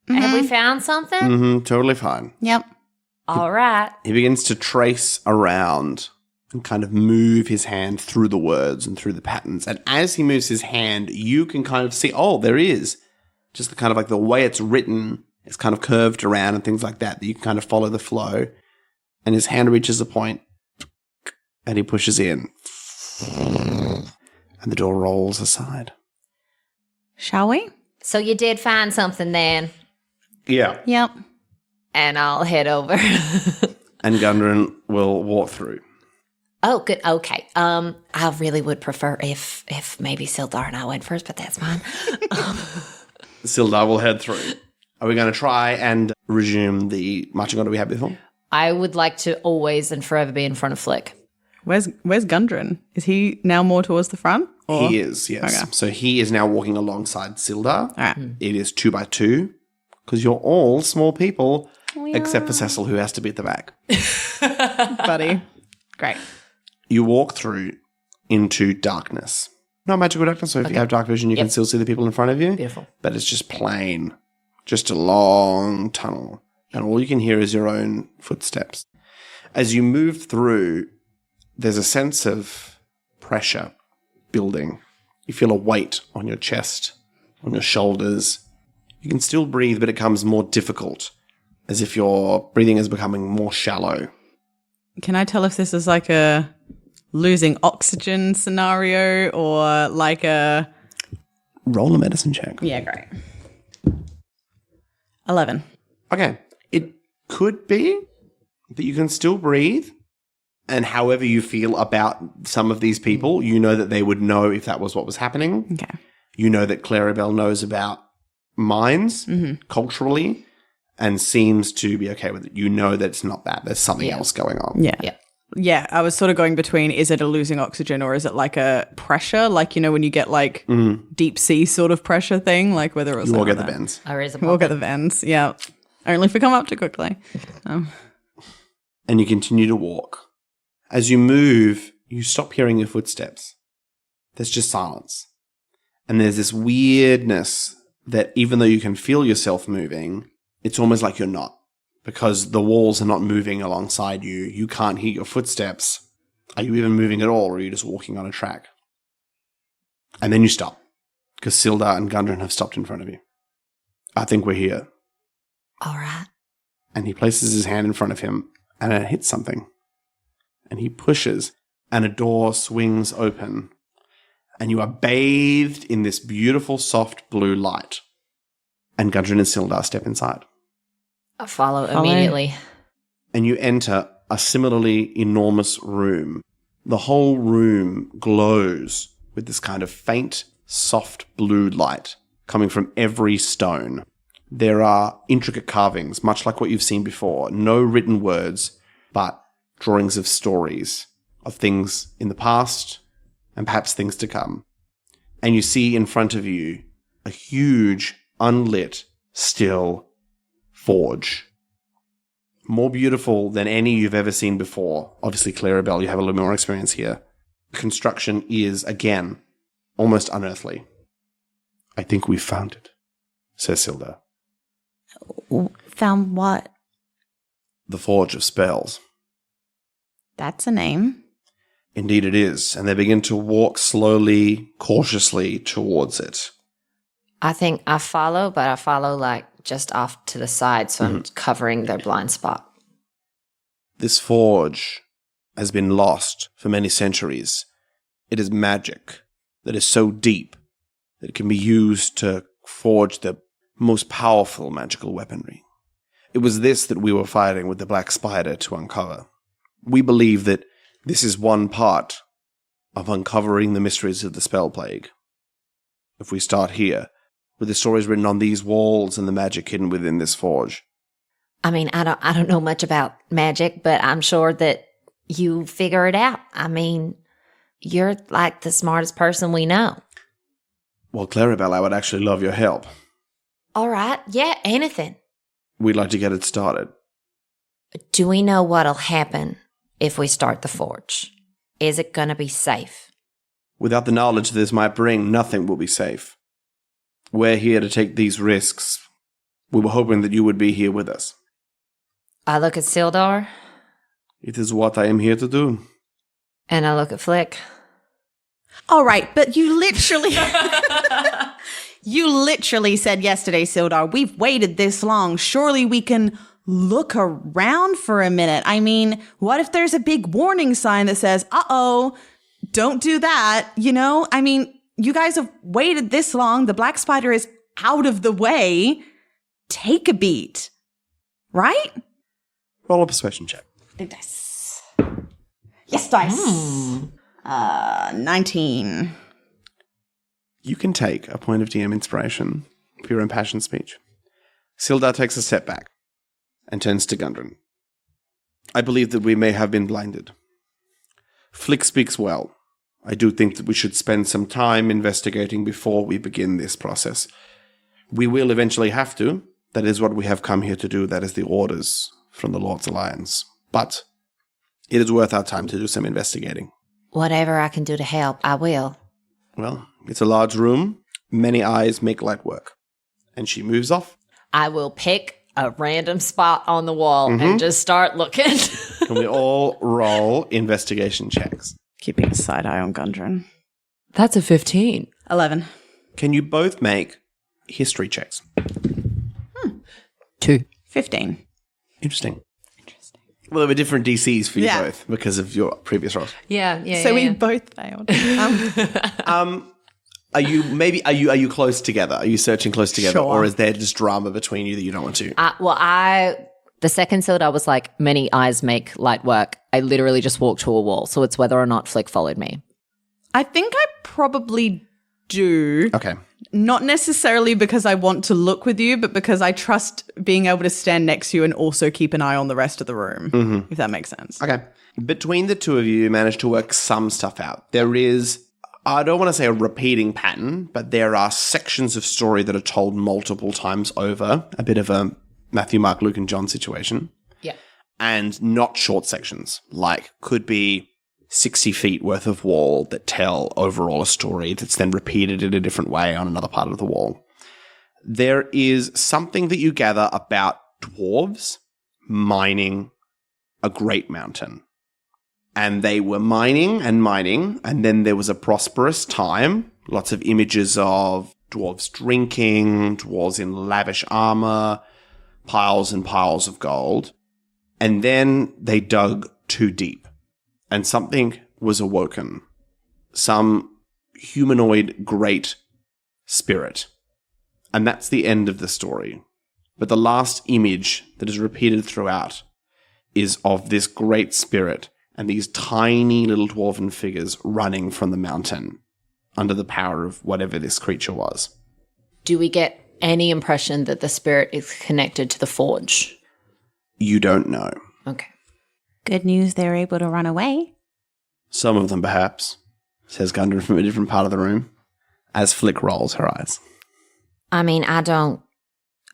Have we found something? Totally fine. Yep. All right. He begins to trace around and kind of move his hand through the words and through the patterns. And as he moves his hand, you can kind of see, oh, there is. Just the kind of like the way it's written, it's kind of curved around and things like that, that you can kind of follow the flow. And his hand reaches a point and he pushes in. And the door rolls aside. Shall we? So you did find something then. Yeah. Yep. And I'll head over. And Gundren will walk through. Oh, good. Okay. I really would prefer if maybe Sildar and I went first, but that's fine. Sildar will head through. Are we going to try and resume the marching order we had before? I would like to always and forever be in front of Flick. Where's Gundren? Is he now more towards the front? Or? He is, yes. Okay. So he is now walking alongside Sildar. All right. It is 2 by 2 because you're all small people, except for Cecil, who has to be at the back. Buddy. Great. You walk through into darkness. Not magical darkness, so if you have dark vision, you can still see the people in front of you. Beautiful. But it's just plain. Just a long tunnel. And all you can hear is your own footsteps. As you move through, there's a sense of pressure building. You feel a weight on your chest, on your shoulders. You can still breathe, but it becomes more difficult, as if your breathing is becoming more shallow. Can I tell if this is like a losing oxygen scenario or like a... Roll a medicine check. Yeah, great. 11. Okay. It could be that you can still breathe, and however you feel about some of these people, you know that they would know if that was what was happening. Okay. You know that Clarrybelle knows about mines culturally and seems to be okay with it. You know that it's not that. There's something else going on. Yeah. Yeah. Yeah, I was sort of going between, is it a losing oxygen or is it like a pressure? Like, you know, when you get like deep sea sort of pressure thing, like whether it was... You all like get the that. bends. Or is it We'll get the vents, yeah. Only if we come up too quickly. And you continue to walk. As you move, you stop hearing your footsteps. There's just silence. And there's this weirdness that even though you can feel yourself moving, it's almost like you're not. Because the walls are not moving alongside you. You can't hear your footsteps. Are you even moving at all, or are you just walking on a track? And then you stop. Because Sildar and Gundren have stopped in front of you. I think we're here. All right. And he places his hand in front of him, and it hits something. And he pushes, and a door swings open. And you are bathed in this beautiful, soft blue light. And Gundren and Sildar step inside. I follow immediately. And you enter a similarly enormous room. The whole room glows with this kind of faint, soft blue light coming from every stone. There are intricate carvings, much like what you've seen before. No written words, but drawings of stories, of things in the past and perhaps things to come. And you see in front of you a huge, unlit, still forge. More beautiful than any you've ever seen before. Obviously, Clarrybelle, you have a little more experience here. The construction is, again, almost unearthly. I think we've found it, says Sildar. Found what? The Forge of Spells. That's a name. Indeed it is, and they begin to walk slowly, cautiously towards it. I think I follow, but I follow like just off to the side, so I'm covering their blind spot. This forge has been lost for many centuries. It is magic that is so deep that it can be used to forge the most powerful magical weaponry. It was this that we were fighting with the Black Spider to uncover. We believe that this is one part of uncovering the mysteries of the spell plague. If we start here, with the stories written on these walls and the magic hidden within this forge. I mean, I don't know much about magic, but I'm sure that you figure it out. I mean, you're like the smartest person we know. Well, Clarrybelle, I would actually love your help. All right. Yeah, anything. We'd like to get it started. Do we know what'll happen if we start the forge? Is it going to be safe? Without the knowledge this might bring, nothing will be safe. We're here to take these risks. We were hoping that you would be here with us. I look at Sildar. It is what I am here to do. And I look at Flick. All right, but you literally... you literally said yesterday, Sildar, we've waited this long. Surely we can look around for a minute. I mean, what if there's a big warning sign that says, uh-oh, don't do that, you know? I mean... You guys have waited this long. The Black Spider is out of the way. Take a beat. Right? Roll a persuasion check. Big dice. Yes, dice. 19. You can take a point of DM inspiration for your impassioned speech. Sildar takes a step back and turns to Gundren. I believe that we may have been blinded. Flick speaks well. I do think that we should spend some time investigating before we begin this process. We will eventually have to. That is what we have come here to do. That is the orders from the Lord's Alliance. But it is worth our time to do some investigating. Whatever I can do to help, I will. Well, it's a large room. Many eyes make light work. And she moves off. I will pick a random spot on the wall and just start looking. Can we all roll investigation checks? Keeping a side eye on Gundren. That's a 15. 11. Can you both make history checks? 2. 15. Interesting. Well, there were different DCs for you Yeah. both because of your previous rolls. Yeah. So we both failed. Are you close together? Are you searching close together, Sure. or is there just drama between you that you don't want to? The second Silda was like, many eyes make light work. I literally just walked to a wall. So it's whether or not Flick followed me. I think I probably do. Okay. Not necessarily because I want to look with you, but because I trust being able to stand next to you and also keep an eye on the rest of the room, if that makes sense. Okay. Between the two of you managed to work some stuff out. There is, I don't want to say a repeating pattern, but there are sections of story that are told multiple times over. A bit of a Matthew, Mark, Luke, and John situation. Yeah. And not short sections, like could be 60 feet worth of wall that tell overall a story that's then repeated in a different way on another part of the wall. There is something that you gather about dwarves mining a great mountain. And they were mining, and then there was a prosperous time. Lots of images of dwarves drinking, dwarves in lavish armor, piles and piles of gold. And then they dug too deep. And something was awoken. Some humanoid great spirit. And that's the end of the story. But the last image that is repeated throughout is of this great spirit and these tiny little dwarven figures running from the mountain under the power of whatever this creature was. Do we get any impression that the spirit is connected to the forge? You don't know. Okay. Good news, they're able to run away. Some of them, perhaps, says Gundren from a different part of the room, as Flick rolls her eyes. I mean, I don't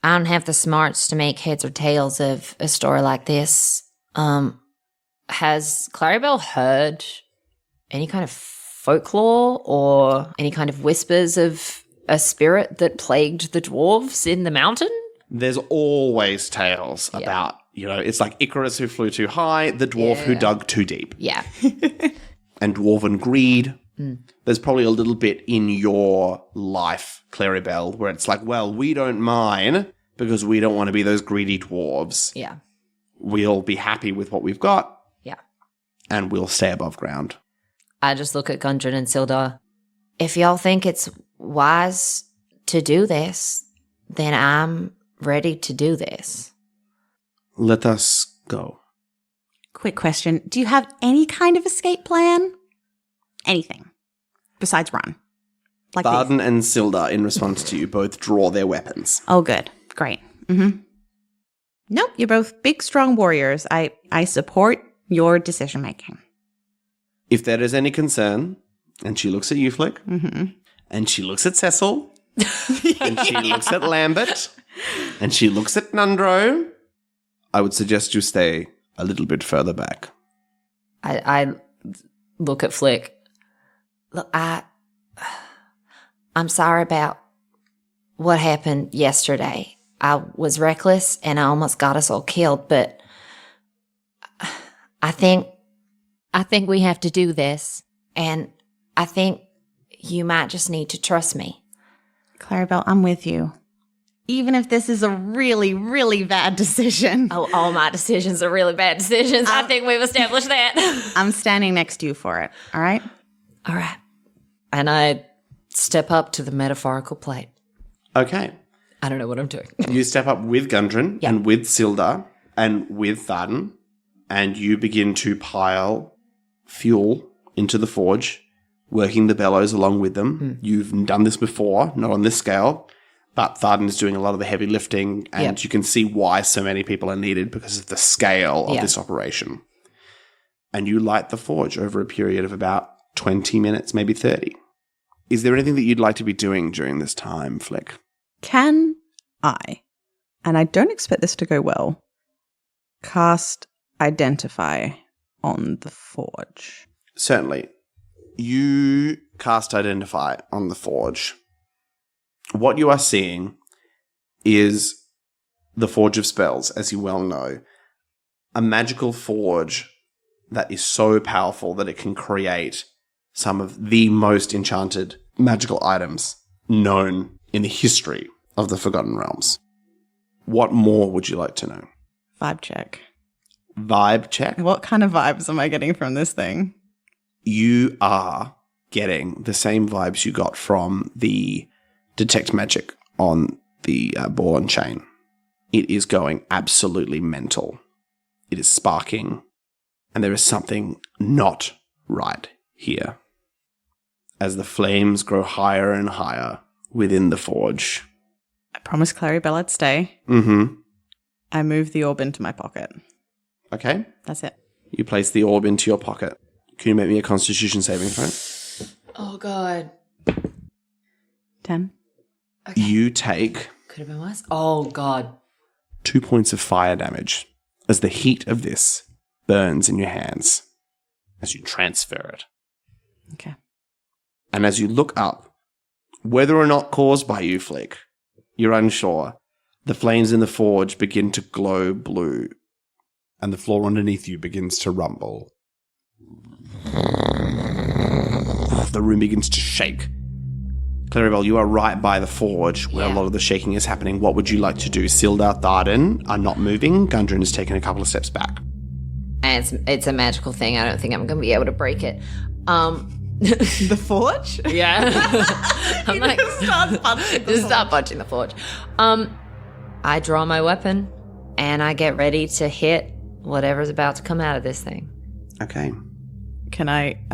have the smarts to make heads or tails of a story like this. Has Clarrybelle heard any kind of folklore or any kind of whispers of a spirit that plagued the dwarves in the mountain? There's always tales about, it's like Icarus who flew too high, the dwarf who dug too deep. Yeah. And dwarven greed. There's probably a little bit in your life, Clarrybelle, where it's like, well, we don't mine because we don't want to be those greedy dwarves. Yeah. We'll be happy with what we've got. Yeah. And we'll stay above ground. I just look at Gundren and Silda. If y'all think it's wise to do this, then I'm ready to do this. Let us go. Quick question. Do you have any kind of escape plan? Anything besides run? Like these? Tharden and Silda, in response to you, both draw their weapons. Oh, good. Great. Nope, you're both big, strong warriors. I support your decision making. If there is any concern, and she looks at you, Flick, and she looks at Cecil, and she looks at Lambert, and she looks at Nundro, I would suggest you stay a little bit further back. I look at Flick. Look, I'm sorry about what happened yesterday. I was reckless and I almost got us all killed, but I think we have to do this, and I think you might just need to trust me. Clarrybelle, I'm with you. Even if this is a really, really bad decision. Oh, all my decisions are really bad decisions. I think we've established that. I'm standing next to you for it. All right? All right. And I step up to the metaphorical plate. Okay. I don't know what I'm doing. You step up with Gundren and with Silda and with Tharden, and you begin to pile fuel into the forge, working the bellows along with them. You've done this before, not on this scale, but Tharden is doing a lot of the heavy lifting, and you can see why so many people are needed because of the scale of this operation. And you light the forge over a period of about 20 minutes, maybe 30. Is there anything that you'd like to be doing during this time, Flick? Can I, and I don't expect this to go well, cast Identify on the forge? Certainly. You cast Identify on the forge. What you are seeing is the Forge of Spells, as you well know. A magical forge that is so powerful that it can create some of the most enchanted magical items known in the history of the Forgotten Realms. What more would you like to know? Vibe check. Vibe check. What kind of vibes am I getting from this thing? You are getting the same vibes you got from the detect magic on the ball and chain. It is going absolutely mental. It is sparking, and there is something not right here. As the flames grow higher and higher within the forge. I promised Clarrybelle I'd stay. Mm-hmm. I move the orb into my pocket. Okay. That's it. You place the orb into your pocket. Can you make me a Constitution saving throw? Oh, God. 10. Okay. You take Could have been worse. Oh, God. 2 points of fire damage as the heat of this burns in your hands as you transfer it. Okay. And as you look up, whether or not caused by you, Flick, you're unsure. The flames in the forge begin to glow blue, and the floor underneath you begins to rumble. The room begins to shake. Clarrybelle, you are right by the forge where a lot of the shaking is happening. What would you like to do? Sildar, Tharden are not moving. Gundren has taken a couple of steps back. And it's a magical thing. I don't think I'm going to be able to break it. The forge? Yeah. I'm like, Start punching the just start punching the forge. I draw my weapon and I get ready to hit whatever's about to come out of this thing. Okay. Am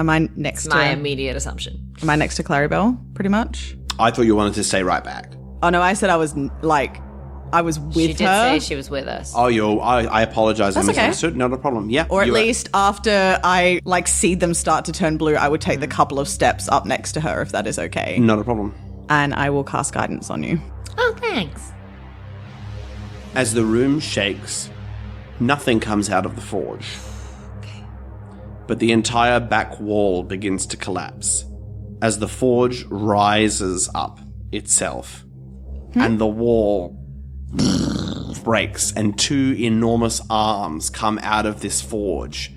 I next My to immediate assumption. Am I next to Clarrybelle, pretty much? I thought you wanted to stay right back. Oh no, I said I was with She did her. say she was with us. Oh, I apologize. I That's okay. misunderstood. Not a problem. Yeah. Or at you are- least after I see them start to turn blue, I would take the couple of steps up next to her if that is okay. Not a problem. And I will cast guidance on you. Oh, thanks. As the room shakes, nothing comes out of the forge. But the entire back wall begins to collapse as the forge rises up itself. And the wall breaks and two enormous arms come out of this forge.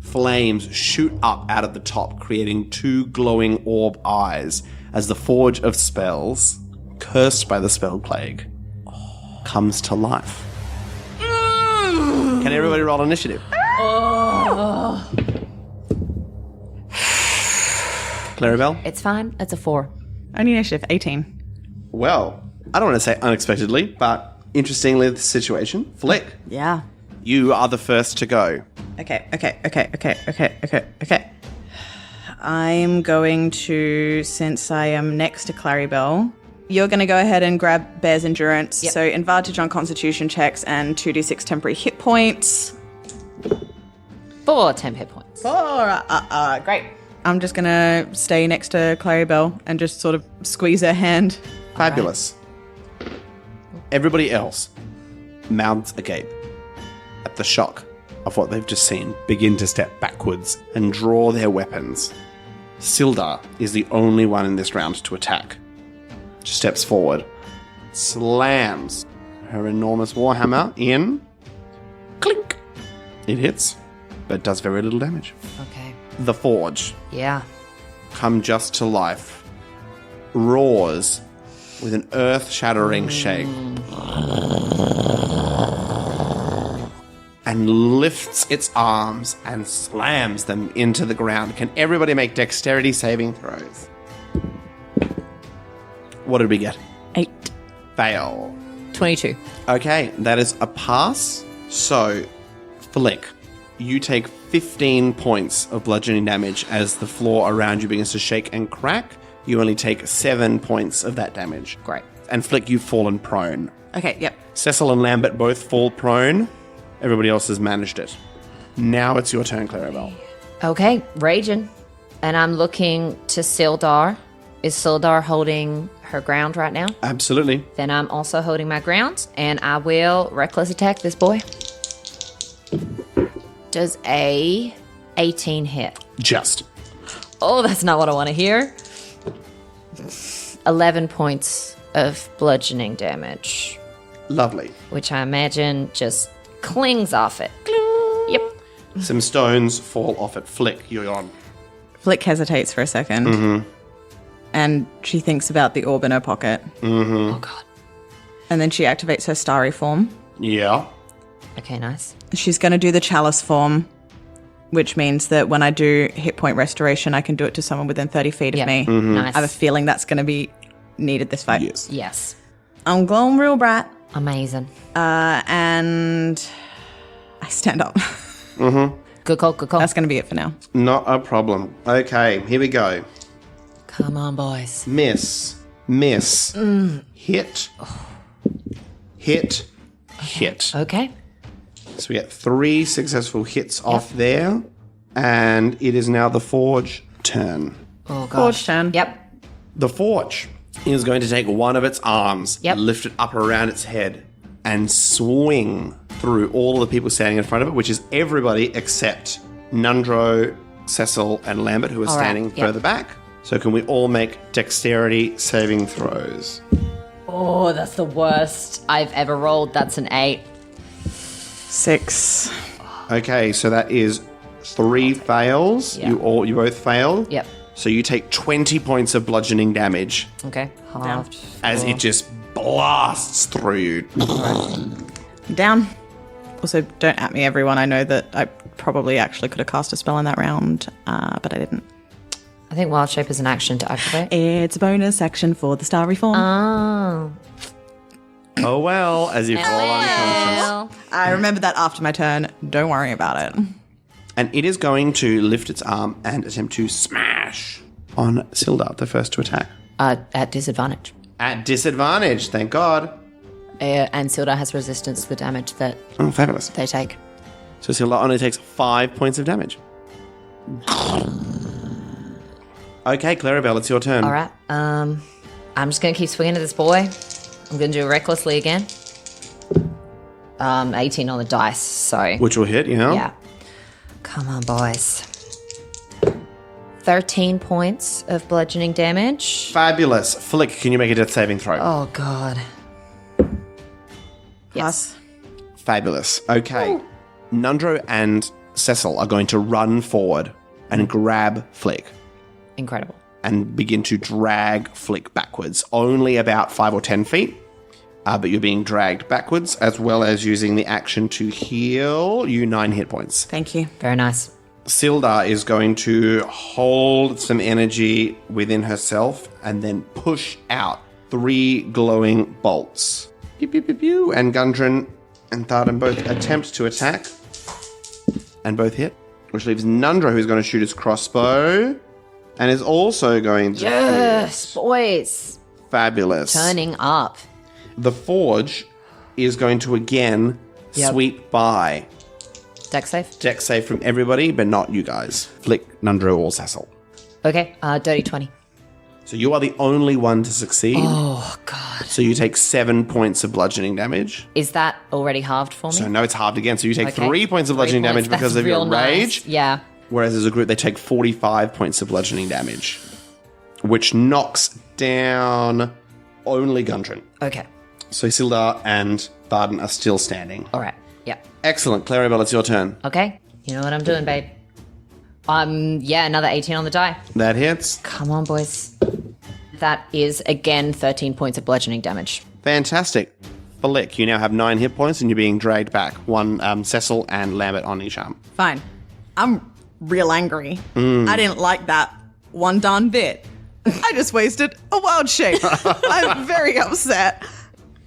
Flames shoot up out of the top, creating two glowing orb eyes as the Forge of Spells, cursed by the spell plague, comes to life. Can everybody roll initiative? Clarrybelle? It's fine. It's a 4. Only initiative, 18. Well, I don't want to say unexpectedly, but interestingly, the situation. Flick, Yeah. you are the first to go. Okay. I'm going to, since I am next to Clarrybelle, you're going to go ahead and grab Bear's Endurance. Yep. So advantage on Constitution checks and 2d6 temporary hit points. 4 temp hit points. Great. I'm just going to stay next to Clarrybelle and just sort of squeeze her hand. Fabulous. Everybody else, mouths agape at the shock of what they've just seen, begin to step backwards and draw their weapons. Sildar is the only one in this round to attack. She steps forward, slams her enormous warhammer in. Clink! It hits, but does very little damage. Okay. The forge, Yeah. come just to life, roars with an earth-shattering shake, and lifts its arms and slams them into the ground. Can everybody make dexterity saving throws? What did we get? 8. Fail. 22. Okay, that is a pass. So, Flick, you take 15 points of bludgeoning damage as the floor around you begins to shake and crack. You only take 7 points of that damage. Great. And Flick, you've fallen prone. Okay, yep. Cecil and Lambert both fall prone. Everybody else has managed it. Now it's your turn, Clarrybelle. Okay, raging. And I'm looking to Sildar. Is Sildar holding her ground right now? Absolutely. Then I'm also holding my ground, and I will reckless attack this boy. Does a 18 hit? Just. Oh, that's not what I want to hear. 11 points of bludgeoning damage, Lovely. which I imagine just clings off it. Yep. Some stones fall off it. Flick, you're on. Flick hesitates for a second. And she thinks about the orb in her pocket. Oh, God. And then she activates her starry form. Yeah. Okay, nice. She's going to do the chalice form, which means that when I do hit point restoration, I can do it to someone within 30 feet of Yep. me. Nice. I have a feeling that's going to be needed this fight. Yes. Yes. I'm glowing real bright. Amazing. And I stand up. Good call, good call. That's going to be it for now. Not a problem. Okay, here we go. Come on, boys. Miss. Hit. Hit. Hit. Okay. So we get 3 successful hits off there. And it is now the Forge turn. Oh, gosh. Forge turn. Yep. The Forge is going to take one of its arms, Yep. lift it up around its head, and swing through all the people standing in front of it, which is everybody except Nundro, Cecil, and Lambert, who are All right, standing yep. further back. So can we all make dexterity saving throws? Oh, that's the worst I've ever rolled. That's an 8. 6. Okay, so that is 3 fails. Yeah. You both fail. Yep. So you take 20 points of bludgeoning damage Okay. Halved. as it just blasts through you. Down. Also, don't at me, everyone. I know that I probably actually could have cast a spell in that round, but I didn't. I think Wild Shape is an action to activate. It's a bonus action for the starry form. Oh. Oh well, as you fall unconscious. I remember that after my turn. Don't worry about it. And it is going to lift its arm and attempt to smash on Sildar, the first to attack. At disadvantage. At disadvantage, thank God. And Sildar has resistance to the damage that Oh, fabulous. they take. So Sildar only takes 5 points of damage. Okay, Clarrybelle, it's your turn. All right. I'm just going to keep swinging at this boy. I'm going to do it recklessly again. 18 on the dice, so... Which will hit, Yeah. Come on, boys. 13 points of bludgeoning damage. Fabulous. Flick, can you make a death saving throw? Oh, God. Yes. Fabulous. Okay. Nundro and Cecil are going to run forward and grab Flick Incredible. and begin to drag Flick backwards, only about 5 or 10 feet. But you're being dragged backwards, as well as using the action to heal you 9 hit points. Thank you. Very nice. Sildar is going to hold some energy within herself and then push out 3 glowing bolts. Pew, pew, pew, pew. And Gundren and Thardan both attempt to attack and both hit, which leaves Nundro, who's going to shoot his crossbow and is also going to Yes, hit. boys. Fabulous. Turning up. The Forge is going to again sweep by. Dex save. Dex save from everybody, but not you guys. Flick, Nundro, or Cecil. Okay, dirty 20. So you are the only one to succeed. Oh, God. So you take 7 points of bludgeoning damage. Is that already halved for me? So no, it's halved again. So you take Okay. 3 points of bludgeoning 3 damage points. because That's of your real nice. rage. Yeah. Whereas as a group, they take 45 points of bludgeoning damage, which knocks down only Gundren. Okay. So Sildar and Thardan are still standing. All right. Yeah. Excellent. Clarrybelle, it's your turn. Okay. You know what I'm doing, babe. Yeah, another 18 on the die. That hits. Come on, boys. That is, again, 13 points of bludgeoning damage. Fantastic. Flick, you now have 9 hit points and you're being dragged back. One Cecil and Lambert on each arm. Fine. I'm real angry. I didn't like that one darn bit. I just wasted a wild shape. I'm very upset.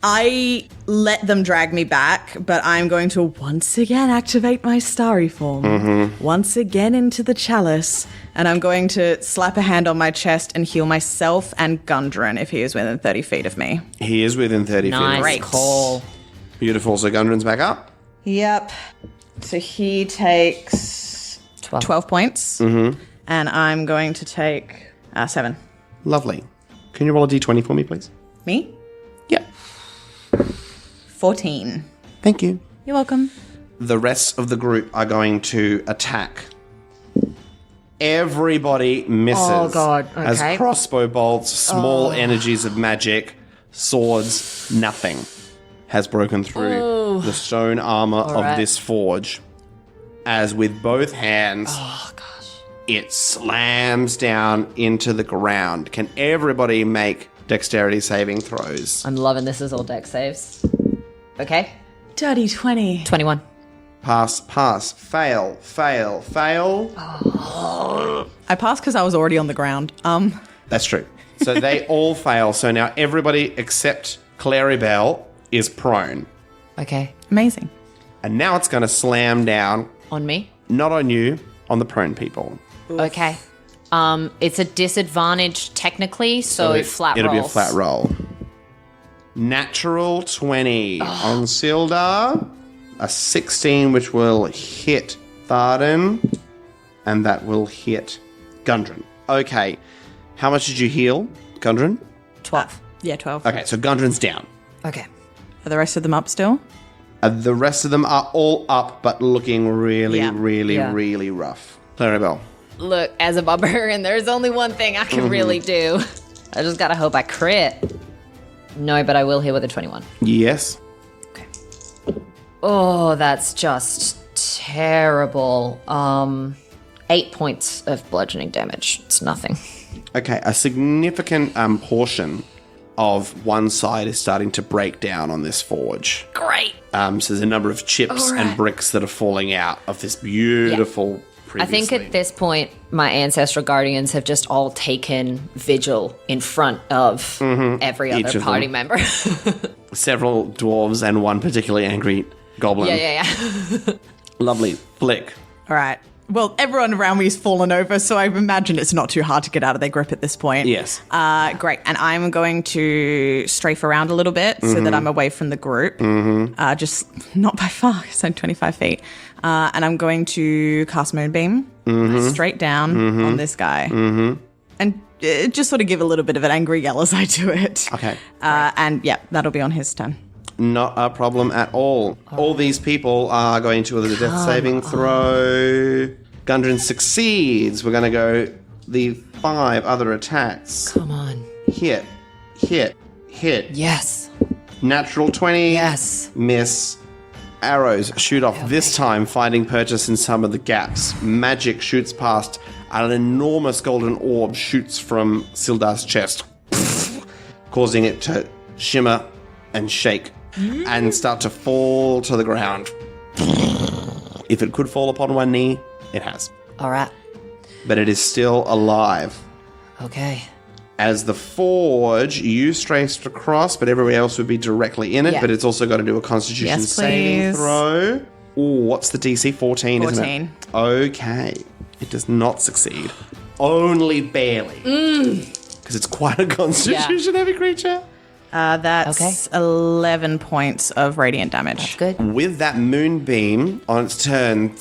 I let them drag me back, but I'm going to once again activate my starry form. Once again into the chalice. And I'm going to slap a hand on my chest and heal myself and Gundren if he is within 30 feet of me. He is within 30 feet. Nice Great. call. Beautiful. So Gundren's back up. Yep. So he takes 12 points. And I'm going to take 7. Lovely. Can you roll a d20 for me, please? Me? Yep. 14. Thank you. You're welcome. The rest of the group are going to attack Everybody misses. Oh, God. As Okay. crossbow bolts, small energies of magic, swords, nothing has broken through the stone armor of right. this forge. As with both hands, it slams down into the ground. Can everybody make dexterity saving throws? I'm loving this as all deck saves. Okay. Dirty 20. 21. Pass, pass, fail, fail, fail. I passed because I was already on the ground. That's true. So they all fail. So now everybody except Clarrybelle is prone. Okay. Amazing. And now it's going to slam down, On me? not on you, on the prone people. Okay. It's a disadvantage technically, so it flat rolls. It'll be a flat roll. Natural 20 on Sildar. A 16, which will hit Tharden. And that will hit Gundren. Okay. How much did you heal, Gundren? 12. Yeah, 12. Okay, so Gundren's down. Okay. Are the rest of them up still? The rest of them are all up, but looking really, Yeah. really, Yeah. really rough. Clarrybelle. Look, as a barbarian, there's only one thing I can really do. I just gotta hope I crit. No, but I will hit with a 21. Yes. Oh, that's just terrible. 8 points of bludgeoning damage. It's nothing. Okay, a significant portion of one side is starting to break down on this forge. Great. So there's a number of chips and bricks that are falling out of this beautiful. I think at this point, my ancestral guardians have just all taken vigil in front of every Each other of party them. member. Several dwarves and one particularly angry goblin. yeah. Lovely. Flick. All right. Well, everyone around me has fallen over, so I imagine it's not too hard to get out of their grip at this point. Yes. Great. And I'm going to strafe around a little bit so that I'm away from the group. Just not by far, so 25 feet. And I'm going to cast Moonbeam straight down on this guy. And just sort of give a little bit of an angry yell as I do it. Okay. And yeah, that'll be on his turn. Not a problem at all. All these people are going to the death saving throw. Gundren succeeds. We're going to go the 5 other attacks. Come on. Hit, hit, hit. Yes. Natural 20. Yes. Miss. Arrows shoot off, this time finding purchase in some of the gaps. Magic shoots past. An enormous golden orb shoots from Sildar's chest, causing it to shimmer and shake and start to fall to the ground. If it could fall upon one knee, it has. All right. But it is still alive. Okay. As the forge, you strafed across, but everybody else would be directly in it. Yeah. But it's also got to do a Constitution Yes, saving please. throw. Ooh, what's the DC? 14, isn't 14. it? Okay. It does not succeed. Only barely. Because it's quite a Constitution-heavy creature. That's 11 points of radiant damage. Good. With that moonbeam on its turn,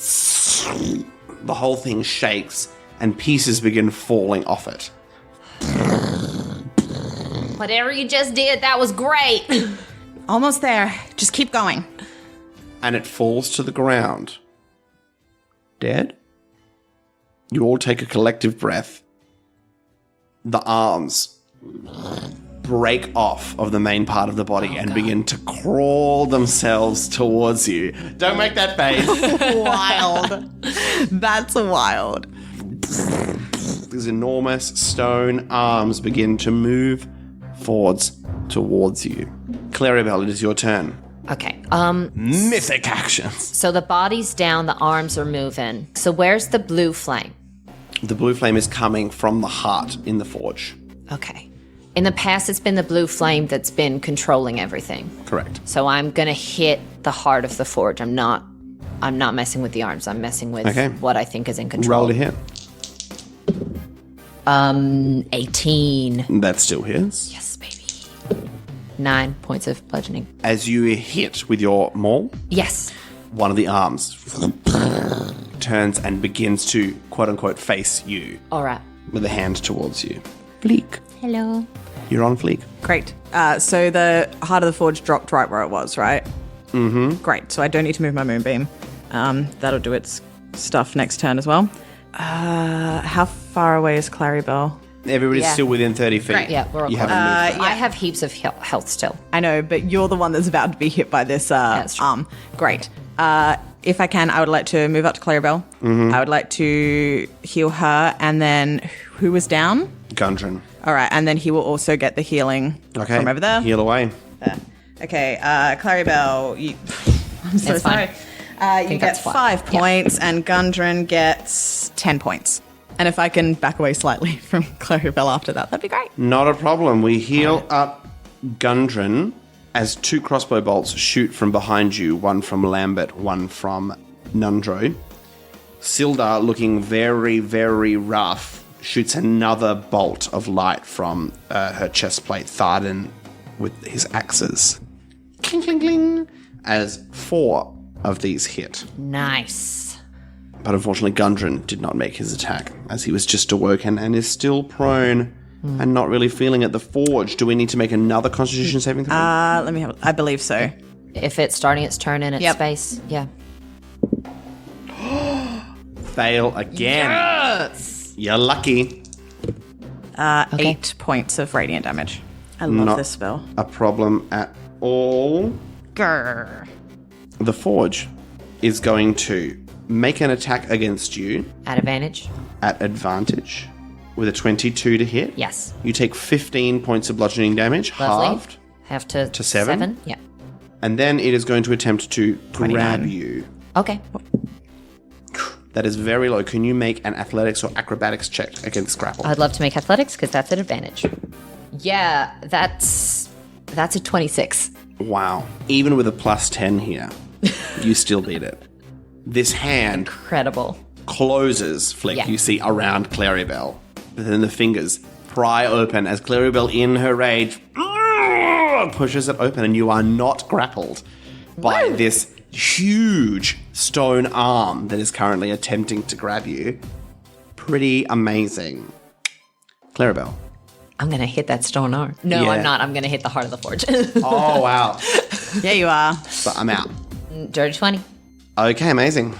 the whole thing shakes and pieces begin falling off it. Whatever you just did, that was great. Almost there. Just keep going. And it falls to the ground. Dead? You all take a collective breath. The arms break off of the main part of the body and begin to crawl themselves towards you. Don't make that face. Wild. That's wild. These enormous stone arms begin to move forwards towards you. Clarrybelle, it is your turn. Okay. Mythic actions. So the body's down, the arms are moving. So where's the blue flame? The blue flame is coming from the heart in the forge. Okay. In the past, it's been the blue flame that's been controlling everything. Correct. So I'm gonna hit the heart of the forge. I'm not messing with the arms. I'm messing with Okay. what I think is in control. Roll to hit. 18. That still hits. Yes, baby. 9 points of bludgeoning. As you hit with your maul, Yes. one of the arms turns and begins to quote-unquote face you All right. with a hand towards you. Fleek. Hello. You're on Fleek. Great. So the heart of the forge dropped right where it was, right? Mm-hmm. Great. So I don't need to move my moonbeam. That'll do its stuff next turn as well. How far away is Clarrybelle? Everybody's Yeah. still within 30 feet. Great. Yeah, we're all you haven't moved. I have heaps of health still. I know, but you're the one that's about to be hit by this That's true. arm. Great. If I can, I would like to move up to Clarrybelle. I would like to heal her, and then who was down? Gundren. All right, and then he will also get the healing Okay. from over there. Heal away. Okay, Clarrybelle, you... I'm so It's fine. sorry. You get that's fine. 5 points, and Gundren gets 10 points. And if I can back away slightly from Clarrybelle after that, that'd be great. Not a problem. We heal up Gundren as 2 crossbow bolts shoot from behind you, one from Lambert, one from Nundro. Sildar, looking very, very rough, shoots another bolt of light from her chest plate. Tharden with his axes. Cling, cling, cling. As 4 of these hit. Nice. But unfortunately, Gundren did not make his attack, as he was just awoken and is still prone and not really feeling it. The Forge, do we need to make another Constitution saving throw? Let me have... I believe so. If it's starting its turn in its Yep. space, yeah. Fail again. Yes. You're lucky. 8 points of radiant damage. I love Not this spell. a problem at all. Grr. The Forge is going to make an attack against you At advantage. at advantage with a 22 to hit. Yes. You take 15 points of bludgeoning damage, Lovely. halved. Have to 7? Yeah. And then it is going to attempt to grab you. Okay. That is very low. Can you make an athletics or acrobatics check against grapple? I'd love to make athletics because that's an advantage. Yeah, that's a 26. Wow. Even with a plus 10 here, you still beat it. This hand Incredible. closes, Flick, Yeah. you see, around Clarrybelle. But then the fingers pry open as Clarrybelle, in her rage, pushes it open, and you are not grappled by this huge stone arm that is currently attempting to grab you. Pretty amazing. Clarrybelle. I'm going to hit that stone arm. No, Yeah. I'm not. I'm going to hit the heart of the forge. Oh, wow. Yeah, you are. But I'm out. Dirty 20. Okay, amazing.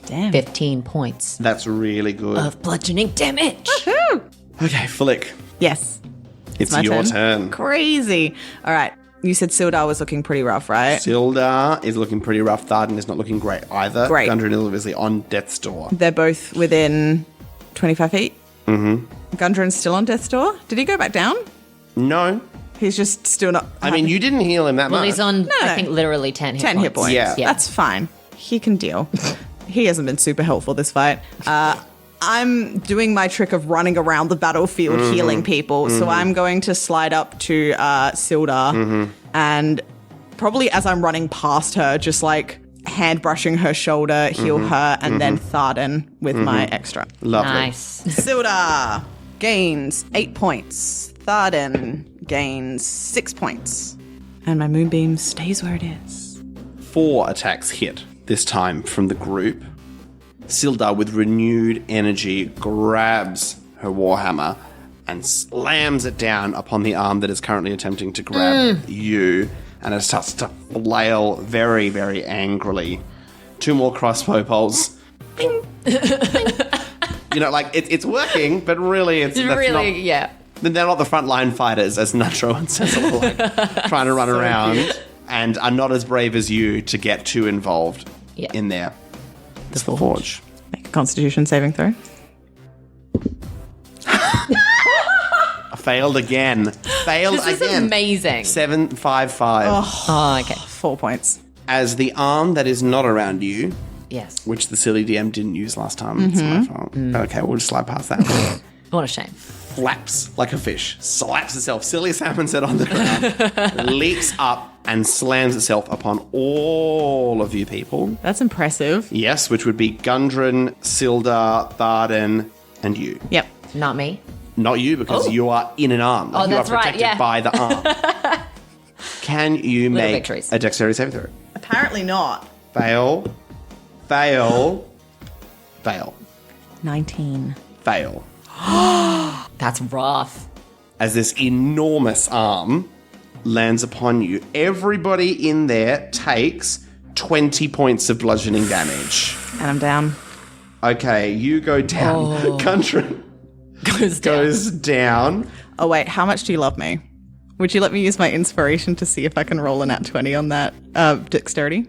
Damn. 15 points That's really good. of bludgeoning damage. Okay, Flick. Yes. It's my your turn. turn. Crazy. All right. You said Sildar was looking pretty rough, right? Sildar is looking pretty rough. Tharden is not looking great either. Great. Gundren is obviously on death's door. They're both within 25 feet. Mm-hmm. Gundren's still on death's door. Did he go back down? No. He's just still not... I mean, you didn't heal him that Well, much. he's on, no. I think, literally 10 hit 10 points. hit points. Yeah. That's fine. He can deal. He hasn't been super helpful this fight. I'm doing my trick of running around the battlefield healing people. So I'm going to slide up to Sildar and probably as I'm running past her, just like hand brushing her shoulder, heal her, and then Tharden with my extra. Lovely. Nice. Sildar gains 8 points. Tharden gains 6 points. And my moonbeam stays where it is. 4 attacks hit, this time from the group. Sildar, with renewed energy, grabs her warhammer and slams it down upon the arm that is currently attempting to grab you, and it starts to flail very, very angrily. 2 more crossbow bolts. Bing, bing. You know, like, it's working, but really that's Really, not... yeah. Then they're not the frontline fighters, as Natro and Cecil are like trying to run around and are not as brave as you to get too involved in there. It's the Forge. Make a constitution saving throw. Failed again. Failed This is again. amazing. 7, 5, 5. Oh, okay. 4 points. As the arm that is not around you, Yes. which the silly DM didn't use last time, it's my fault. Okay, we'll just slide past that. What a shame. Flaps like a fish, slaps itself, silly salmon set on the ground, leaps up and slams itself upon all of you people. That's impressive. Yes, which would be Gundren, Sildar, Tharden, and you. Yep. Not me. Not you, because you are in an arm. Like, Oh, you that's are right, protected yeah. by the arm. Can you Little make victories. a dexterity saving throw? Apparently not. Fail. Fail. Fail. 19. Fail. That's rough. As this enormous arm lands upon you, everybody in there takes 20 points of bludgeoning damage. And I'm down. Okay, you go down. Country goes down. Oh, wait. How much do you love me? Would you let me use my inspiration to see if I can roll a nat 20 on that dexterity?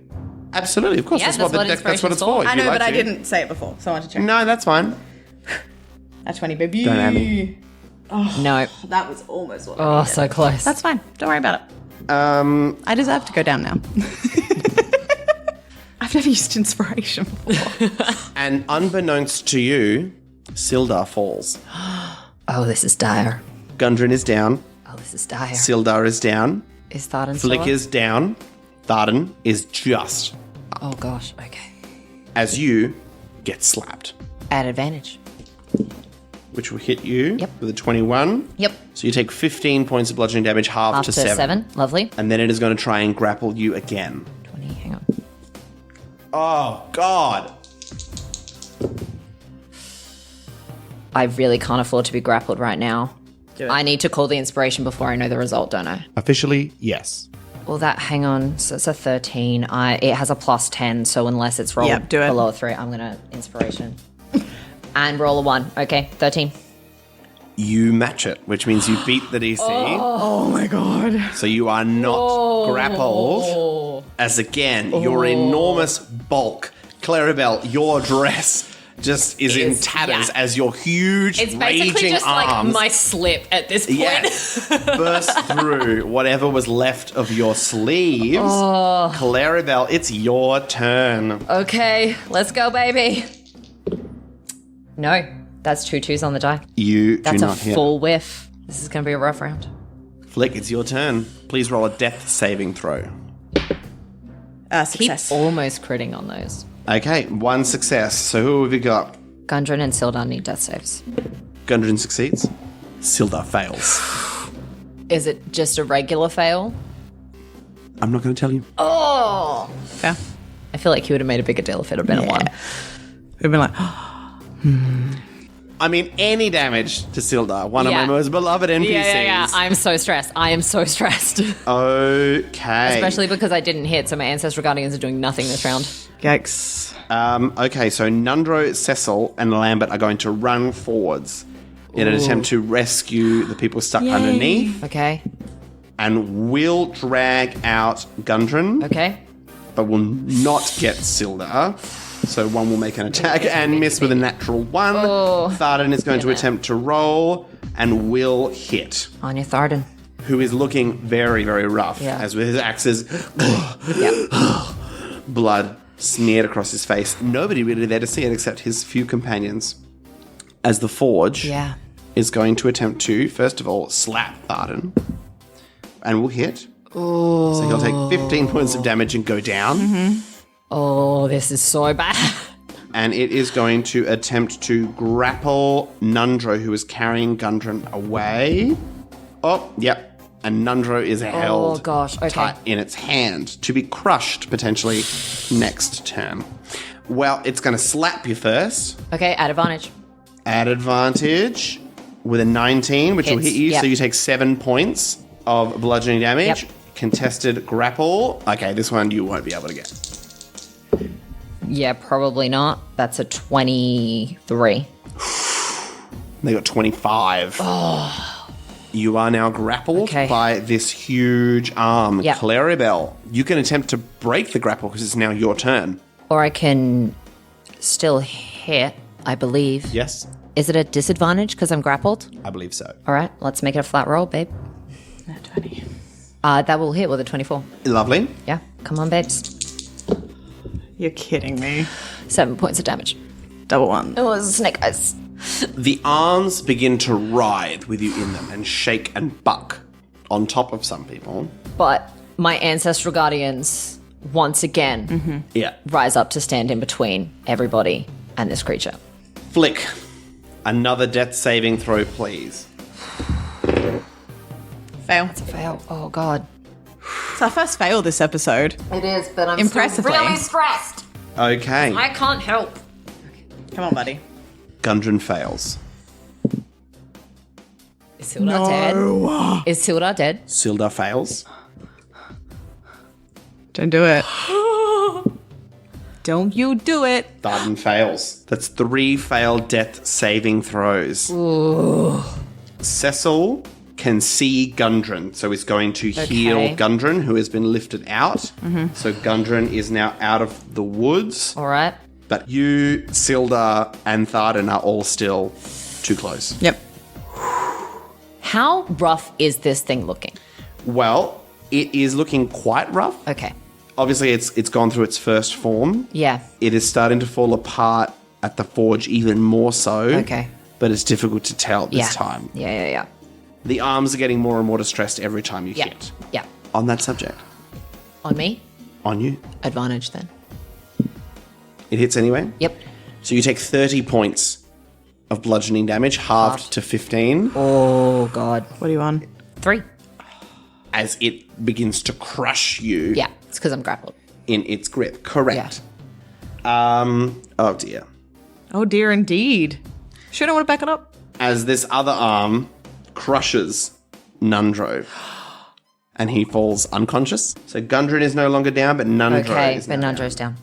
Absolutely, of course. Yeah, that's what it's for. inspiration's If I you'd know, like but I to. didn't say it before, so I wanted to check. No, that's fine. Nat 20, baby. Don't have me. No. That was almost what I Oh, needed. so close. That's fine. Don't worry about it. I deserve to go down now. I've never used inspiration before. And unbeknownst to you, Sildar falls. Oh, this is dire. Gundren is down. Oh, this is dire. Sildar is down. Is Tharden Flick still is down. Tharden is just up? Oh, gosh. Okay. as you get slapped, At advantage. which will hit you Yep. with a 21. Yep. So you take 15 points of bludgeoning damage, half Up to to 7. 7. Lovely. And then it is going to try and grapple you again. 20. Hang on. Oh, God. I really can't afford to be grappled right now. I need to call the inspiration before I know the result, don't I? Officially, yes. Well, hang on. So it's a 13. It has a plus 10, so unless it's rolled Yep, do it. below a 3, I'm going to inspiration. And roll a 1. Okay, 13. You match it, which means you beat the DC. Oh my god. So you are not grappled. As again, your enormous bulk, Clarrybelle, your dress just is in tatters as your huge It's basically raging just arms like my slip at this point. burst through whatever was left of your sleeves. Clarrybelle, it's your turn. Okay, let's go, baby. No, that's 2 2s on the die. You That's do a not hit. full whiff. This is going to be a rough round. Flick, it's your turn. Please roll a death saving throw. Keep Success. almost critting on those. Okay, 1 success. So who have we got? Gundren and Sildar need death saves. Gundren succeeds. Sildar fails. Is it just a regular fail? I'm not going to tell you. Oh! Fair. I feel like he would have made a bigger deal if it had been a 1. We've been like, I mean, any damage to Sildar, one of my most beloved NPCs. Yeah. I'm so stressed. I am so stressed. Okay. Especially because I didn't hit, so my Ancestral Guardians are doing nothing this round. yikes. Okay, so Nundro, Cecil, and Lambert are going to run forwards in an attempt to rescue the people stuck underneath, Okay. and will drag out Gundren, Okay. but will not get Sildar. So one will make an attack and miss with a natural 1. Tharden is going to attempt to roll and will hit, Anya Tharden. who is looking very, very rough, Yeah. as with his axes, Yeah. blood smeared across his face. Nobody really there to see it except his few companions. As the Forge Yeah. is going to attempt to, first of all, slap Tharden, and will hit. So he'll take 15 points of damage and go down. Oh, this is so bad. And it is going to attempt to grapple Nundro, who is carrying Gundren away. Oh, yep. And Nundro is held gosh, okay. tight in its hand to be crushed potentially next turn. Well, it's going to slap you first. Okay, at advantage. At advantage with a 19, which will Hits, hit you. yep. So you take 7 points of bludgeoning damage. Yep. Contested grapple. Okay, this one you won't be able to get. Yeah, probably not. That's a 23. They got 25. You are now grappled Okay. by this huge arm. Yep. Clarrybelle, you can attempt to break the grapple because it's now your turn. Or I can still hit, I believe. Yes, Is it a disadvantage because I'm grappled? I believe so. All right, let's make it a flat roll, babe. Nat 20. That will hit with a 24. Lovely. Yeah, come on, babes. You're kidding me. 7 points of damage. Double 1. It was snake eyes. The arms begin to writhe with you in them and shake and buck on top of some people. But my ancestral guardians, once again, Yeah. rise up to stand in between everybody and this creature. Flick, another death saving throw, please. Fail. Fail. Oh, God. It's our first fail this episode. It is, but I'm Impressively. still really stressed. Okay. I can't help. Come on, buddy. Gundren fails. Is Sildar dead? Is Sildar dead? Sildar fails. Don't do it. Don't you do it. Tharden fails. That's 3 failed death saving throws. Ooh. Cecil can see Gundren, so he's going to heal Gundren, who has been lifted out. So Gundren is now out of the woods. All right. But you, Sildar, and Tharden are all still too close. Yep. How rough is this thing looking? Well, it is looking quite rough. Okay. Obviously, it's gone through its first form. Yeah. It is starting to fall apart at the forge even more so. Okay. But it's difficult to tell this time. Yeah. The arms are getting more and more distressed every time you Yeah. hit. Yeah. On that subject. On me? On you. Advantage then. It hits anyway? Yep. So you take 30 points of bludgeoning damage, halved to 15, Oh, God. What are you on? 3. as it begins to crush you Yeah. It's because I'm grappled. in its grip. Correct. Oh dear. Oh, dear, indeed. Should I want to back it up? As this other arm crushes Nundro, and he falls unconscious. So Gundren is no longer down, but Nundro Okay, is but now Nundro's down.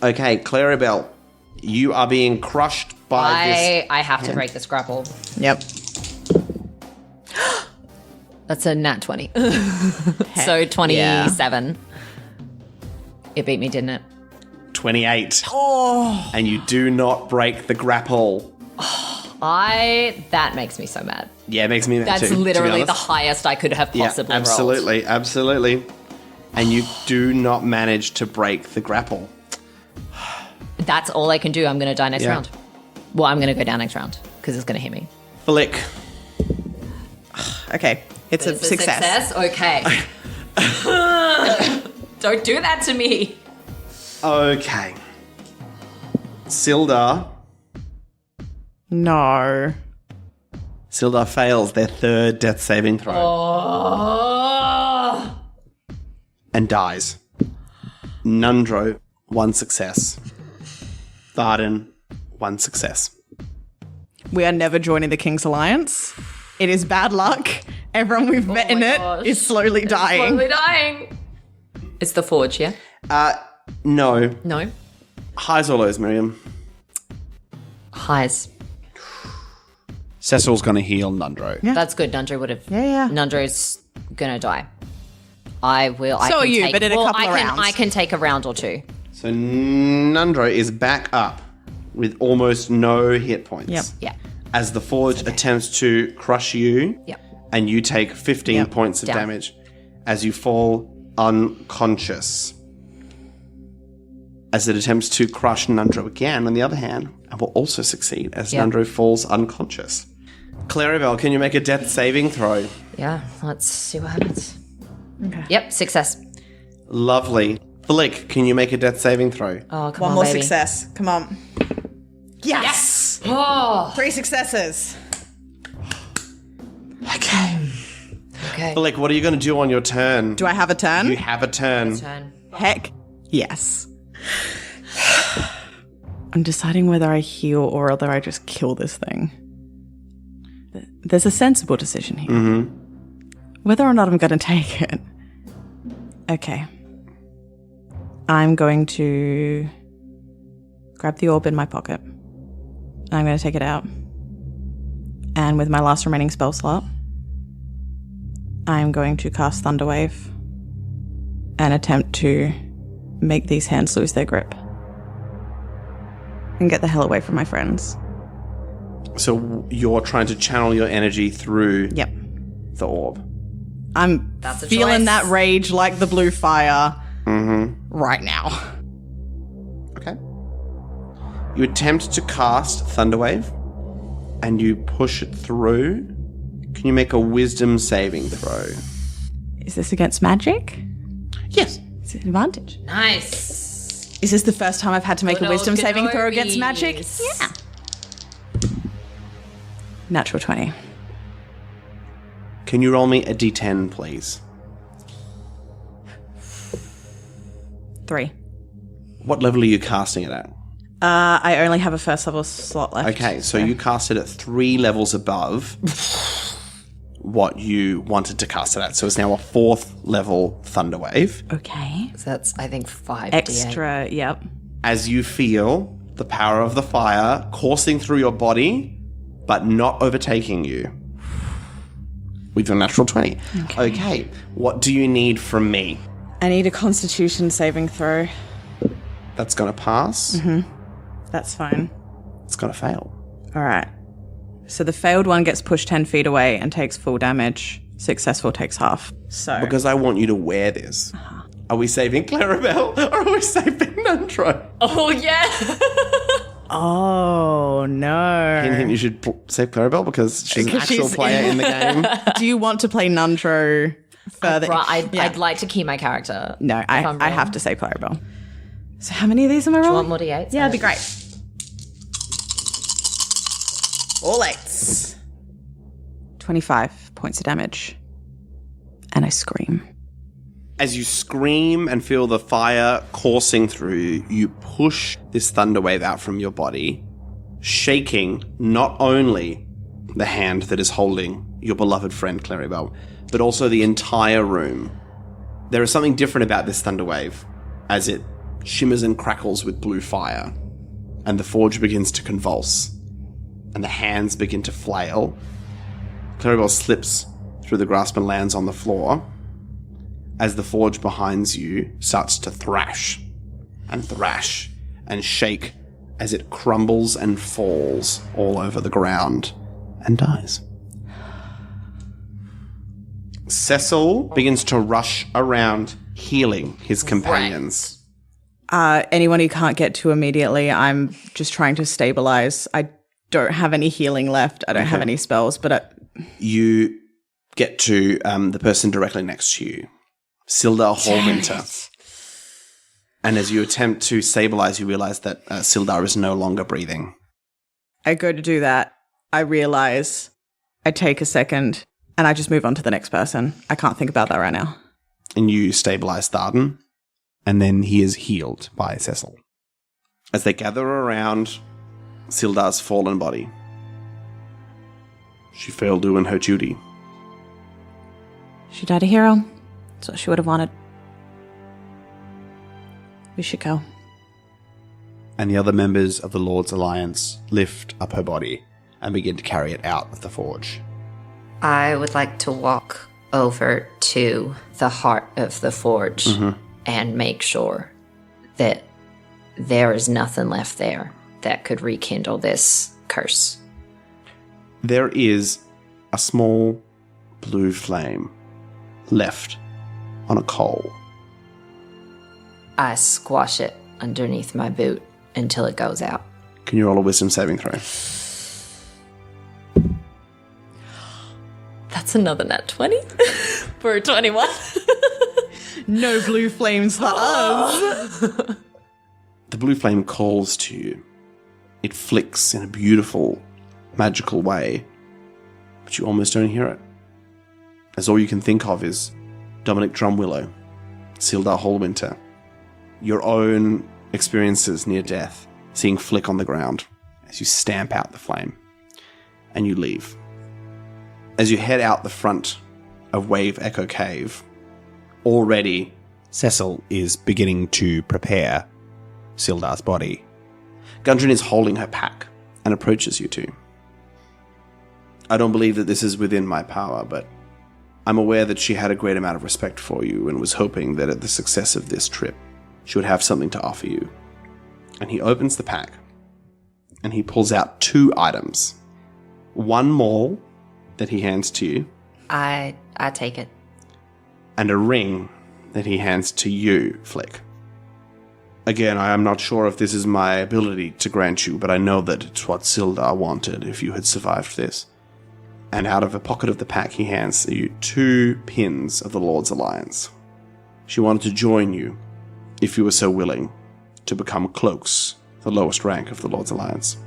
Okay, Clarrybelle, you are being crushed by this. I have to break this grapple. Yep. That's a nat 20. So 27. It beat me, didn't it? 28. Oh. And you do not break the grapple. That makes me so mad. Yeah, it makes me mad That's too, to be literally the honest. highest I could have possibly rolled. Absolutely. And you do not manage to break the grapple. That's all I can do. I'm going to die next Yeah. round. Well, I'm going to go down next round because it's going to hit me. Flick. Okay. It's a It's a success. Okay. Don't do that to me. Okay. Sildar. No. Sildar fails their third death saving throw. Oh. And dies. Nundro, 1 success. Tharden, 1 success. We are never joining the King's Alliance. It is bad luck. Everyone we've met in it is slowly dying. Slowly dying. It's the forge, yeah? No. No. Highs or lows, Miriam? Highs. Cecil's going to heal Nundro. Yeah. That's good. Nundro would have. Yeah. Nundro's gonna die. I will. So are you, but in a couple of I can, rounds. I can take a round or two. So Nundro is back up with almost no hit points. Yep. Yeah. As the forge attempts to crush you, Yep. and you take 15 points of Down. damage as you fall unconscious. As it attempts to crush Nundro again, on the other hand, and will also succeed as Yep. Nundro falls unconscious. Clarrybelle, can you make a death saving throw? Yeah. Let's see what happens. Okay. Yep. Success. Lovely. Flick, can you make a death saving throw? Oh, come One on, more baby. success. Come on. Yes. Oh. 3 successes. Okay. Okay. Flick, what are you going to do on your turn? Do I have a turn? You have a turn. Turn. Heck yes. I'm deciding whether I heal or whether I just kill this thing. There's a sensible decision here. Mm-hmm. Whether or not I'm going to take it. Okay. I'm going to grab the orb in my pocket. And I'm going to take it out. And with my last remaining spell slot, I'm going to cast Thunderwave and attempt to make these hands lose their grip. And get the hell away from my friends. So you're trying to channel your energy through Yep. the orb. I'm That's a feeling choice. that rage like the blue fire right now. Okay. You attempt to cast Thunderwave, and you push it through. Can you make a wisdom saving throw? Is this against magic? Yes. It's an advantage. Nice. Is this the first time I've had to make a Good wisdom old saving throw against Kenobi's. magic? Yeah. Natural 20. Can you roll me a d10, please? 3. What level are you casting it at? I only have a first level slot left. Okay, so you cast it at 3 levels above what you wanted to cast it at. So it's now a 4th level Thunderwave. Okay. So that's, I think, 5 Extra, yep. as you feel the power of the fire coursing through your body, but not overtaking you. With your natural 20. Okay. What do you need from me? I need a Constitution saving throw. That's going to pass. That's fine. It's going to fail. All right. So the failed one gets pushed 10 feet away and takes full damage. Successful takes half. So Because I want you to wear this. Are we saving Clarrybelle or are we saving Nundro? Oh, yeah. Oh, no. Hint, you should save Clarrybelle because she's an actual player in the game. Do you want to play Nundro further? I'd like to keep my character. No, I have to say Clarrybelle. So how many of these am I Do you rolling? want more D8s? Yeah, that'd be great. All 8s. 25 points of damage. And I scream. As you scream and feel the fire coursing through, you push this thunder wave out from your body, shaking not only the hand that is holding your beloved friend Clarrybelle, but also the entire room. There is something different about this thunder wave as it shimmers and crackles with blue fire, and the forge begins to convulse, and the hands begin to flail. Clarrybelle slips through the grasp and lands on the floor, as the forge behind you starts to thrash and shake as it crumbles and falls all over the ground and dies. Cecil begins to rush around healing his companions. Anyone who can't get to immediately, I'm just trying to stabilize. I don't have any healing left. I don't have any spells, but You get to the person directly next to you, Sildar Hallwinter. And as you attempt to stabilize, you realize that Sildar is no longer breathing. I go to do that. I realize, I take a second, and I just move on to the next person. I can't think about that right now. And you stabilize Tharden, and then he is healed by Cecil. As they gather around Sildar's fallen body, she failed doing her duty. She died a hero. That's what she would have wanted. We should go. And the other members of the Lord's Alliance lift up her body and begin to carry it out of the forge. I would like to walk over to the heart of the forge and make sure that there is nothing left there that could rekindle this curse. There is a small blue flame left on a coal. I squash it underneath my boot until it goes out. Can you roll a wisdom saving throw? That's another nat 20 for a 21. No blue flames for us. The blue flame calls to you. It flicks in a beautiful, magical way, but you almost don't hear it. As all you can think of is Dominic Drumwillow, Sildar Hallwinter, your own experiences near death, seeing flick on the ground as you stamp out the flame, and you leave. As you head out the front of Wave Echo Cave, already Cecil is beginning to prepare Sildar's body. Gundren is holding her pack and approaches you two. I don't believe that this is within my power, but I'm aware that she had a great amount of respect for you and was hoping that at the success of this trip, she would have something to offer you. And he opens the pack, and he pulls out 2 items. One maul that he hands to you, I take it. and a ring that he hands to you, Flick. Again, I am not sure if this is my ability to grant you, but I know that it's what Sildar wanted if you had survived this. And out of a pocket of the pack, he hands you 2 pins of the Lord's Alliance. She wanted to join you, if you were so willing, to become cloaks, the lowest rank of the Lord's Alliance.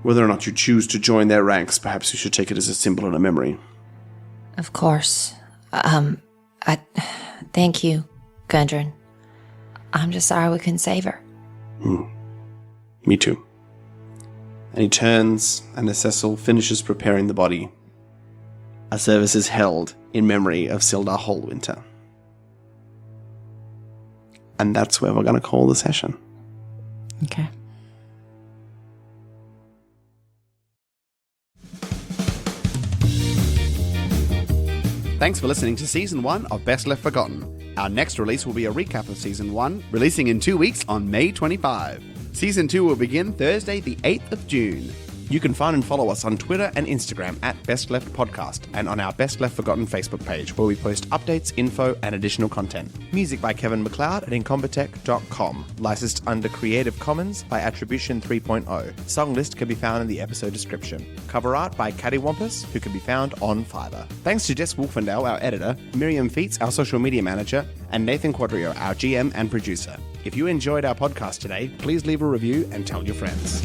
Whether or not you choose to join their ranks, perhaps you should take it as a symbol and a memory. Of course. Thank you, Gundren. I'm just sorry we couldn't save her. Me too. And he turns, and as Cecil finishes preparing the body, a service is held in memory of Sildar Hallwinter. And that's where we're going to call the session. Okay. Thanks for listening to Season 1 of Best Left Forgotten. Our next release will be a recap of Season 1, releasing in 2 weeks on May 25. Season 2 will begin Thursday, the 8th of June. You can find and follow us on Twitter and Instagram at Best Left Podcast and on our Best Left Forgotten Facebook page, where we post updates, info, and additional content. Music by Kevin MacLeod at incompetech.com. Licensed under Creative Commons by Attribution 3.0. Song list can be found in the episode description. Cover art by Cattywampus, who can be found on Fiverr. Thanks to Jess Wolfendale, our editor, Miriam Feats, our social media manager, and Nathan Quadrio, our GM and producer. If you enjoyed our podcast today, please leave a review and tell your friends.